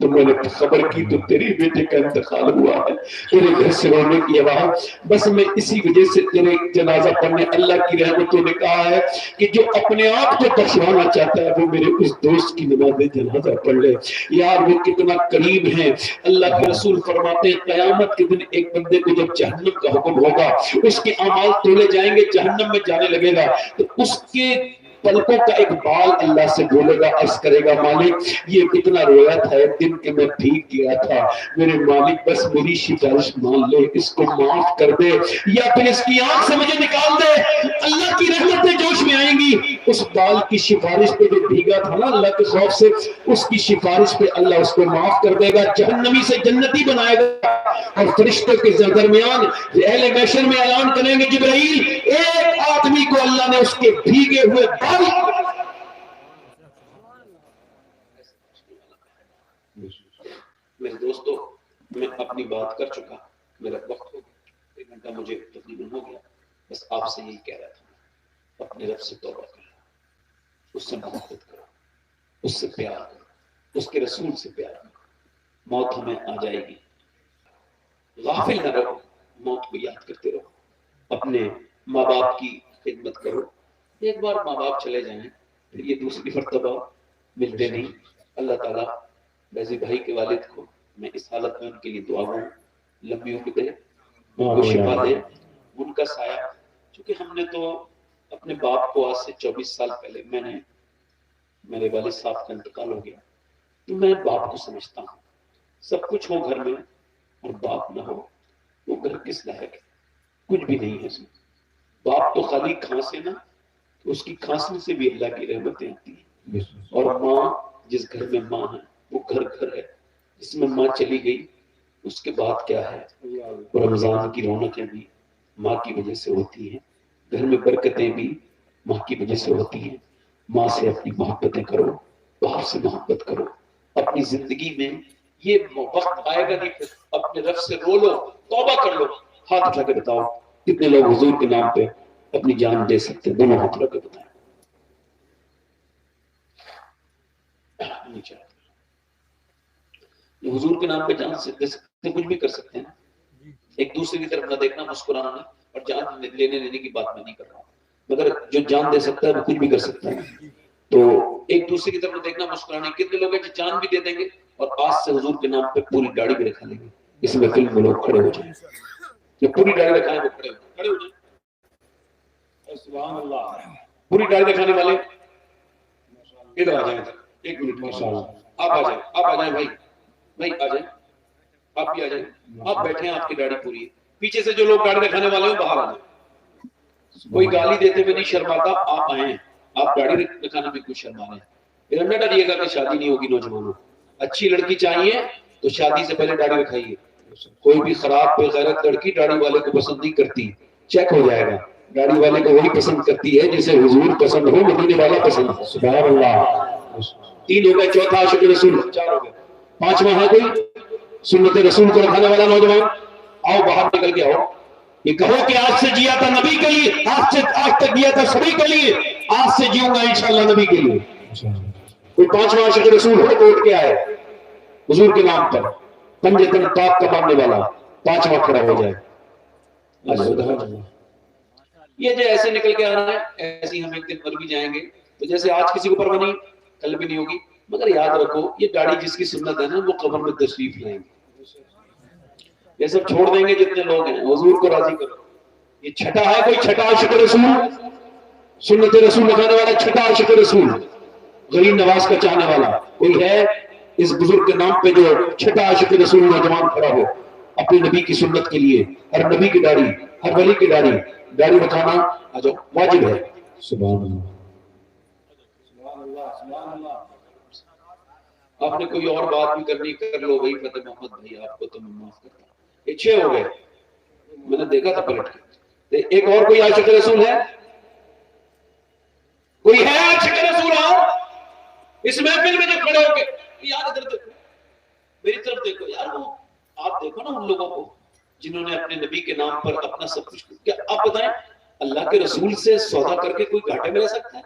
تو میں نے خبر کی تو تیری بیٹے کا انتقال ہوا ہے، تیرے گھر سے رونے کی آواز، بس میں اسی وجہ سے تیرے جنازہ پڑھنے۔ اللہ کی رحمتوں نے کہا ہے کہ جو اپنے آپ کو بخشوانا چاہتا ہے وہ میرے اس دوست کی نماز جنازہ پڑھ لے۔ یار وہ کتنا قریب ہے۔ اللہ کے رسول فرماتے ہیں قیامت کے دن ایک بندے کو جب جہنم کا حکم ہوگا، اس کے اعمال تولے جائیں گے، جہنم میں جانے لگے گا، تو اس کے پلکوں کا ایک بال اللہ سے بولے گا، عرض کرے گا مالک یہ کتنا رویا تھا ایک دن کہ میں بھیگ گیا تھا، میرے مالک بس میری سفارش مان لے، اس کو معاف کر دے یا پھر اس کی آنکھ سے مجھے نکال دے۔ اللہ کی رحمتیں جوش میں آئیں گی، اس بال کی سفارش پہ جو بھیگا تھا نا اللہ کے خوف سے، اس کی سفارش پہ اللہ اس کو معاف کر دے گا، جہنمی سے جنتی بنائے گا، اور فرشتوں کے درمیان اہل محشر میں اعلان کریں گے جبرائیل ایک آدمی کو اللہ نے اس کے بھیگے ہوئے بال۔ میرے دوستو میں اپنی بات کر چکا، میرا وقت ہو گیا، 1 گھنٹہ مجھے تقریباً ہو گیا، بس آپ سے یہی کہہ رہا تھا اپنے رب سے توبہ کرو، اس سے محبت کرو، اس سے پیار کرو، اس کے رسول سے پیار کرو، موت ہمیں آ جائے گی، غافل نہ رہو، موت کو یاد کرتے رہو، اپنے ماں باپ کی خدمت کرو، ایک بار ماں باپ چلے جائیں پھر یہ دوسری مرتبہ ملتے نہیں۔ اللہ تعالیٰ بیزی بھائی کے والد کو میں اس حالت میں ان کے لیے دعا ہوں، لمبی عمر دے، ان کو شفا دے، ان کا سایہ، چونکہ ہم نے تو اپنے باپ کو آج سے 24 سال پہلے میرے والد صاحب کا انتقال ہو گیا، تو میں باپ کو سمجھتا ہوں، سب کچھ ہو گھر میں اور باپ نہ ہو وہ گھر کس لائق ہے؟ کچھ بھی نہیں ہے اس میں۔ باپ تو خالی کھانسے نا، اس کی کھانسنے سے بھی اللہ کی رحمتیں آتی ہیں، اور ماں جس گھر میں ماں ہے وہ گھر ہے، جس میں ماں چلی گئی اس کے بعد کیا ہے؟ رمضان کی رونقیں بھی ماں کی وجہ سے ہوتی ہیں، گھر میں برکتیں بھی ماں کی وجہ سے ہوتی ہیں۔ ماں سے اپنی محبتیں کرو، باپ سے محبت کرو، اپنی زندگی میں یہ وقت آئے گا کہ اپنے رب سے رو لو، توبہ کر لو. ہاتھ اٹھا کے بتاؤ کتنے لوگ حضور کے نام پہ اپنی جان دے سکتے ہیں؟ دونوں ہاتھ اٹھا کے بتائیں. یہ حضور کے نام پہ جان سے دے سکتے، کچھ بھی کر سکتے ہیں. ایک دوسرے کی طرف نہ دیکھنا، مسکرانا نہیں، اور جان لینے دینے کی بات میں نہیں کر رہا ہوں، مگر جو جان دے سکتا ہے وہ کچھ بھی کر سکتا ہے. تو ایک دوسرے کی طرف دیکھنا، مسکرانا. کتنے لوگ ہیں جو جان بھی دے دیں گے اور آج سے حضور کے نام پہ پوری داڑھی بھی رکھا لیں گے؟ اس میں فلم میں لوگ کھڑے ہو جائیں، جو پوری داڑھی رکھائیں وہ کھڑے ہو جائیں. سبحان اللہ. پوری داڑھی رکھانے والے ادھر آ جائیں. ایک منٹ ماشاءاللہ، آپ آ جائیں، آپ آ جائیں بھائی، بھائی آ جائیں، آپ بھی آ جائیں. آپ بیٹھے ہیں، آپ کی داڑھی پوری ہے. پیچھے سے جو لوگ داڑھی رکھانے والے ہیں باہر آ جائیں. کوئی گالی دیتے ہوئے نہیں شرماتا، آپ آئیں. آپ داڑھی رکھانے میں کچھ شرما رہے ہیں. پھر نہ ڈریے گا کہ شادی نہیں ہوگی. نوجوانوں، اچھی لڑکی چاہیے تو شادی سے پہلے داڑھی رکھائیے. کوئی بھی خراب بے غیرت لڑکی داڑھی والے کو پسند نہیں کرتی، چیک ہو جائے گا. داڑھی والے کو وہی پسند کرتی ہے جسے حضور پسند ہو، مدینے والا پسند ہو. سبحان اللہ. 3 ہو گئے، چوتھا عاشق رسول، 4 ہو گئے. 5واں ہے کوئی سنت رسول کو رکھانے والا نوجوان؟ آؤ باہر نکل کے آؤ. یہ کہو کہ آج سے جیا تھا نبی کے لیے، آج تک جیا تھا سبھی کے لیے، آج سے جیوں گا انشاءاللہ نبی کے لیے. کوئی 5واں عاشق رسول ہو تو اٹھ کے آئے حضور کے نام پر، پنجے تن پاک کا ماننے والا 5واں کھڑا ہو جائے. یہ جو ایسے نکل کے آ رہا ہے، ایسے ہی ہم ایک دن مر بھی جائیں گے. تو جیسے آج کسی کو پرواہ نہیں، کل بھی نہیں ہوگی. مگر یاد رکھو یہ داڑھی جس کی سنت ہے نا وہ قبر میں تشریف لائیں گے. یہ سب چھوڑ دیں گے جتنے لوگ ہیں. حضور کو راضی کرو. یہ چھٹا ہے کوئی چھٹا عاشق رسول، سنت رسول لگانے والا چھٹا عاشق رسول، غریب نواز کا چاہنے والا کوئی ہے اس بزرگ کے نام پہ جو چھٹا عاشق رسول نوجوان کھڑا ہو اپنے نبی کی سنت کے لیے؟ ہر نبی کی داڑھی، ہر ولی کی داڑھی رکھانا آ جاؤ واجب ہے. سبحان اللہ. سبحان اللہ. سبحان اللہ. آپ نے کوئی اور بات بھی کرنی کر لو. وہی فتح محمد بھائی آپ کو تو میں معاف کرتا ہوں. یہ 6 ہو گئے، میں نے دیکھا تھا پلٹ کے. ایک اور کوئی عاشق رسول ہے؟ کوئی ہے عاشق رسول؟ آؤ اس محفل میں جو کھڑے ہو کے یار ادھر دیکھو، میری طرف دیکھو یار. وہ آپ دیکھو نا ان لوگوں کو جنہوں نے اپنے نبی کے نام پر اپنا سب کچھ. کیا آپ بتائیں اللہ کے رسول سے سودا کر کے کوئی گھاٹے میں رہ سکتا ہے؟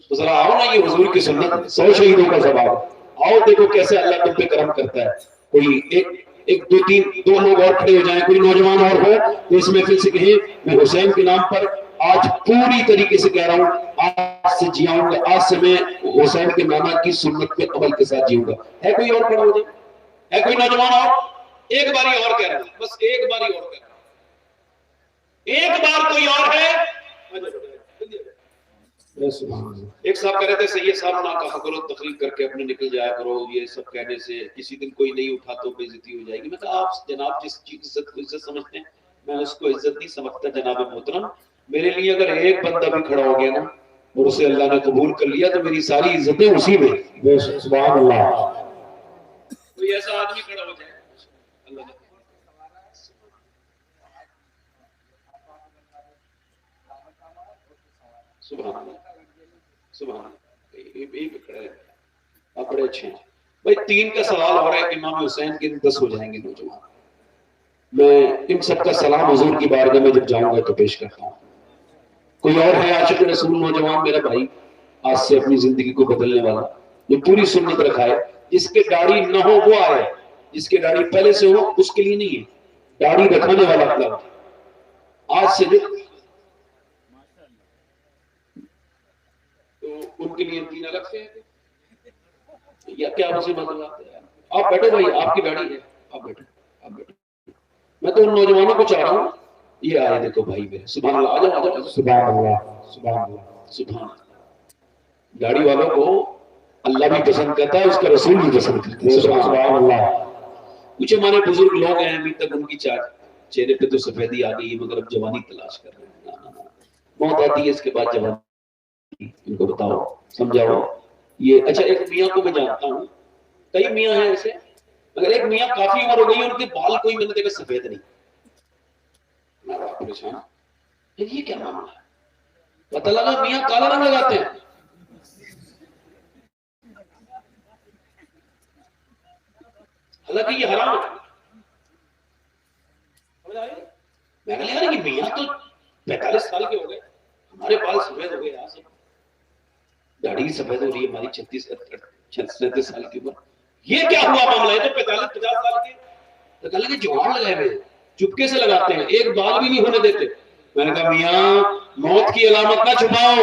تو ذرا آؤ نا، یہ حضور کی سنت، 100 شہیدوں کا ثواب. آؤ دیکھو کیسے اللہ تم پہ کرم کرتا ہے. کوئی ایک دو لوگ اور کھڑے ہو جائیں، کوئی نوجوان اور ہو تو اس محفل سے کہیں میں حسین کے نام پر آج پوری طریقے سے کہہ رہا ہوں، آج سے جیاؤں گا، آج سے میں حسین کے نانا کی سنت پہ عمل کے ساتھ جیوں گا. ہے کوئی اور کھڑا ہو جائے؟ ہے کوئی نوجوان اور؟ ایک باری اور کہہ رہا ہوں، بس ایک باری اور کہہ رہا ہوں. ایک بار کوئی اور ہے؟ ایک صاحب کہہ رہے تھے سید صاحب نہ کہا کرو، تقریر کر کے اپنے نکل جایا کرو. یہ سب کہنے سے کسی دن کوئی نہیں اٹھا تو بے عزتی ہو جائے گی. میں کہا آپ جناب جس چیز عزت کو عزت سمجھتے ہیں میں اس کو عزت نہیں سمجھتا. جناب محترم میرے لیے اگر ایک بندہ بھی کھڑا ہو گیا نا اور اسے اللہ نے قبول کر لیا تو میری ساری عزتیں اسی میں. سبحان اللہ. کوئی ایسا آدمی کھڑا ہو جائے اللہ نے سبحان اللہ. سبحان اللہ. یہ کھڑے ہیں آپ بڑے اچھے ہیں بھائی. 3 کا سوال ہو رہا ہے کہ امام حسین کے 10 ہو جائیں گے نوجوان. میں ان سب کا سلام حضور کی بارگاہ میں جب جاؤں گا تو پیش کرتا ہوں. کوئی اور ہے عاشق رسول نوجوان میرا بھائی آج سے اپنی زندگی کو بدلنے والا، جو پوری سنت رکھائے؟ جس کے داڑھی نہ ہو وہ آئے، جس کے داڑھی پہلے سے ہو اس کے لیے نہیں ہے. داڑھی رکھانے والا کلب آج سے جو تو ان کے لیے 3 الگ سے ہیں یا کیا اسے مطلب ہے؟ آپ بیٹھو بھائی، آپ کی داڑھی ہے، آپ بیٹھو، آپ بیٹھو. میں تو ان نوجوانوں کو چاہ رہا ہوں یہ آئے دیکھو بھائی میرے. سبحان اللہ. آ جاؤ. سبحان اللہ. سبحان اللہ. سبحان اللہ. داڑھی والوں کو اللہ بھی پسند کرتا ہے، اس کا رسول بھی پسند کرتا ہے. سبحان اللہ. کچھ ہمارے بزرگ لوگ ہیں ابھی تک ان کی چہرے پہ تو سفیدی آ گئی ہے مگر اب جوانی تلاش کر رہے ہیں. موت آتی ہے اس کے بعد جوانی. ان کو بتاؤ سمجھاؤ. یہ اچھا ایک میاں کو میں جانتا ہوں، کئی میاں ہیں ایسے، مگر ایک میاں کافی عمر ہو گئی ان کے بال کوئی میں نے دیکھا سفید نہیں. میں پریشان یہ کیا معاملہ ہے؟ پتہ لگا میاں کالا رنگ لگاتے ہیں. حالانکہ یہ حرام ہے. میں نے کہا کہ میاں تو 45 سال کے ہو گئے, ہمارے بال سفید ہو گئے, یہاں سے داڑھی سفید ہو رہی ہے ہماری 36 سال کی عمر, یہ کیا ہوا معاملہ ہے؟ تو 45-50 سال کے تو کہا کہ جوان لگائے ہوئے چپکے سے لگاتے ہیں, ایک بال بھی نہیں ہونے دیتے. میں نے کہا میاں موت کی علامت نہ چھپاؤ,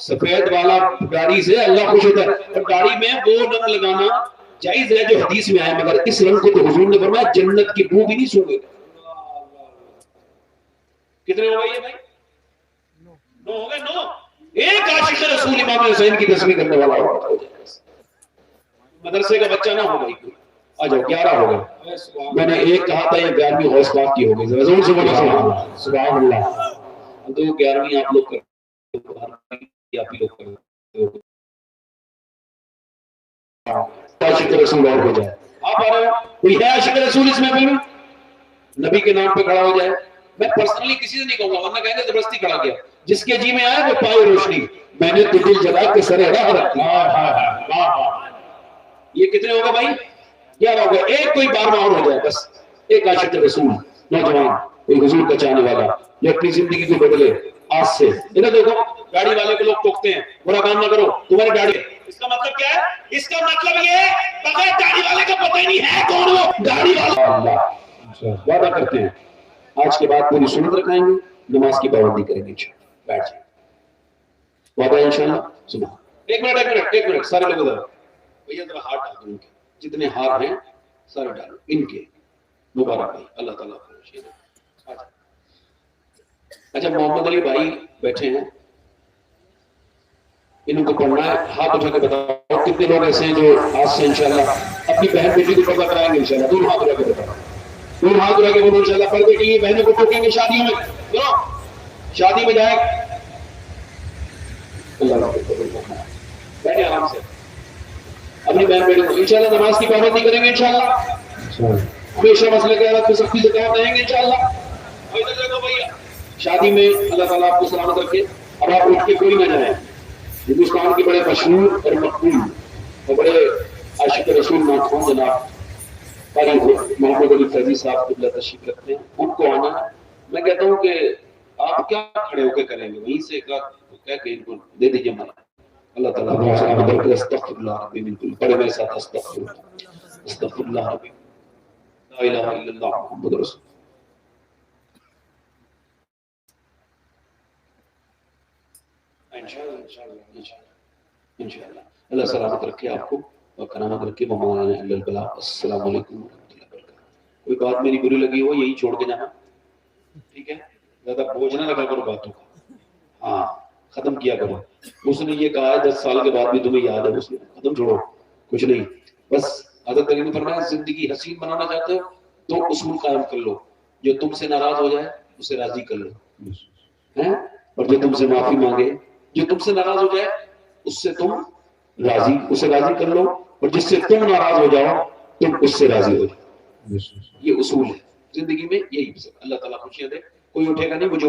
سفید والا داڑھی سے اللہ خوش ہوتا ہے, اور داڑھی میں وہ رنگ لگانا جائز ہے جو حدیث میں آیا, مگر اس رنگ کو تو حضور نے فرمایا جنت کی بو بھی نہیں سونگے. کتنے ہو گئے یہ بھائی؟ 9 ہو گئے. 9 ایک عاشق رسول امام حسین کی تصویر کرنے والا ہوگا. مدرسے کا بچہ نہ ہو بھائی کوئی. آ جاؤ 11 ہو گئے. میں نے ایک کہا تھا یہ 11ویں غوث پاک کی ہو گئی. زور سے بولو سبحان اللہ. تو 11ویں آپ لوگ کرتے آپ ہی لوگ کرتے عاشق رسول اور ہو جائے. آپ آ رہے ہو, کوئی ہے عاشق رسول اس محفل میں؟ نبی کے نام پہ کھڑا ہو جائے. میں پرسنلی کسی سے نہیں کہوں گا, ورنہ کہیں گے زبردستی کھڑا کیا. جس کے جی میں آئے وہ پائے روشنی, میں نے تو دل جلا کے سرے راہ رکھا. یہ کتنے ہوگا بھائی؟ 11 ہوگا. ایک کوئی 12واں اور ہو جائے بس. ایک عاشق رسول نوجوان, کوئی حضور کا چاہنے والا جو اپنی زندگی کو بدلے آج سے. ادھر دیکھو, گاڑی والے کو لوگ ٹوکتے ہیں, برا کام نہ کرو, تمہاری گاڑی. اس کا مطلب کیا ہے؟ اس کا مطلب یہ ہے بغیر گاڑی والے کا پتہ ہی نہیں ہے کون وہ گاڑی والا. وعدہ کرتے ہیں آج کے بعد پوری سنت رکھائیں گے, نماز کی پابندی کریں گے. بیٹھ جائیں, وعدہ ہے انشاءاللہ. سنا ایک منٹ سارے لوگ ادھر بھیا ذرا ہاتھ ڈال دو, ان کے جتنے ہار ہیں سارے ڈالو ان کے. مبارک بھائی, اللہ تعالیٰ. اچھا محمد علی بھائی بیٹھے ہیں, انہوں کو پڑھنا ہے. ہاتھ اٹھا کے بتاؤ کتنے لوگ ایسے ہیں جو آج سے انشاءاللہ اپنی بہن بیٹی کو پردہ کرائیں گے انشاءاللہ. دونوں ہاتھ اٹھا کے بتاؤ, دونوں ہاتھ اٹھا کے بولو انشاءاللہ پردے کے لیے بہنوں کو ٹوکیں گے شادیوں میں. شادی میں جائے اللہ بیٹھے آرام سے اپنی بہن بیٹی کو انشاءاللہ نماز کی پابندی کریں گے انشاءاللہ. ہمیشہ مسئلے کے حالات پہ سختی سے قائم رہیں گے انشاءاللہ. شادی میں اللہ تعالیٰ آپ کو سلامت رکھے. اب آپ اٹھ کے کوئی نہ جائیں. ہندوستان کے بڑے مشہور اور مقبول اور بڑے عاشق رسول ناتخوان جناب قاری محمد علی فیضی صاحب قبلہ تشریف رکھتے ہیں, ان کو آنا ہے. میں کہتا ہوں کہ آپ کیا کھڑے ہو کے کریں گے, وہیں سے کہہ کے ان کو دے دیجیے مانا. اللہ تعالیٰ استغفر اللہ ربی بالکل پڑھے میرے ساتھ استغفر اللہ ربی لا الہ الا اللہ محمد رسول. انشاءاللہ اللہ سلامت رکھے آپ کو اور کرامت رکھے. السلام علیکم ورحمۃ اللہ وبرکاتہ. کوئی بات میری بری لگی ہو یہی چھوڑ کے جانا, ٹھیک ہے؟ زیادہ بوجھ نہ لگا کرو باتوں کا, ہاں ختم کیا کرو. اس نے یہ کہا ہے 10 سال کے بعد بھی تمہیں یاد ہے, اس نے ختم چھوڑو, کچھ نہیں. بس حضرت علی نے فرمایا زندگی حسین بنانا چاہتے ہو تو اصول قائم کر لو, جو تم سے ناراض ہو جائے اسے راضی کر لو, اور جو تم سے معافی مانگے, جو تم سے ناراض ہو جائے اس سے تم اسے راضی کر لو, اور جس سے تم ناراض ہو جاؤ تم اس سے راضی ہو جاؤ. یہ اصول ہے زندگی میں, یہی. اللہ تعالیٰ خوشیاں دے. کوئی اٹھے گا نہیں, مجھے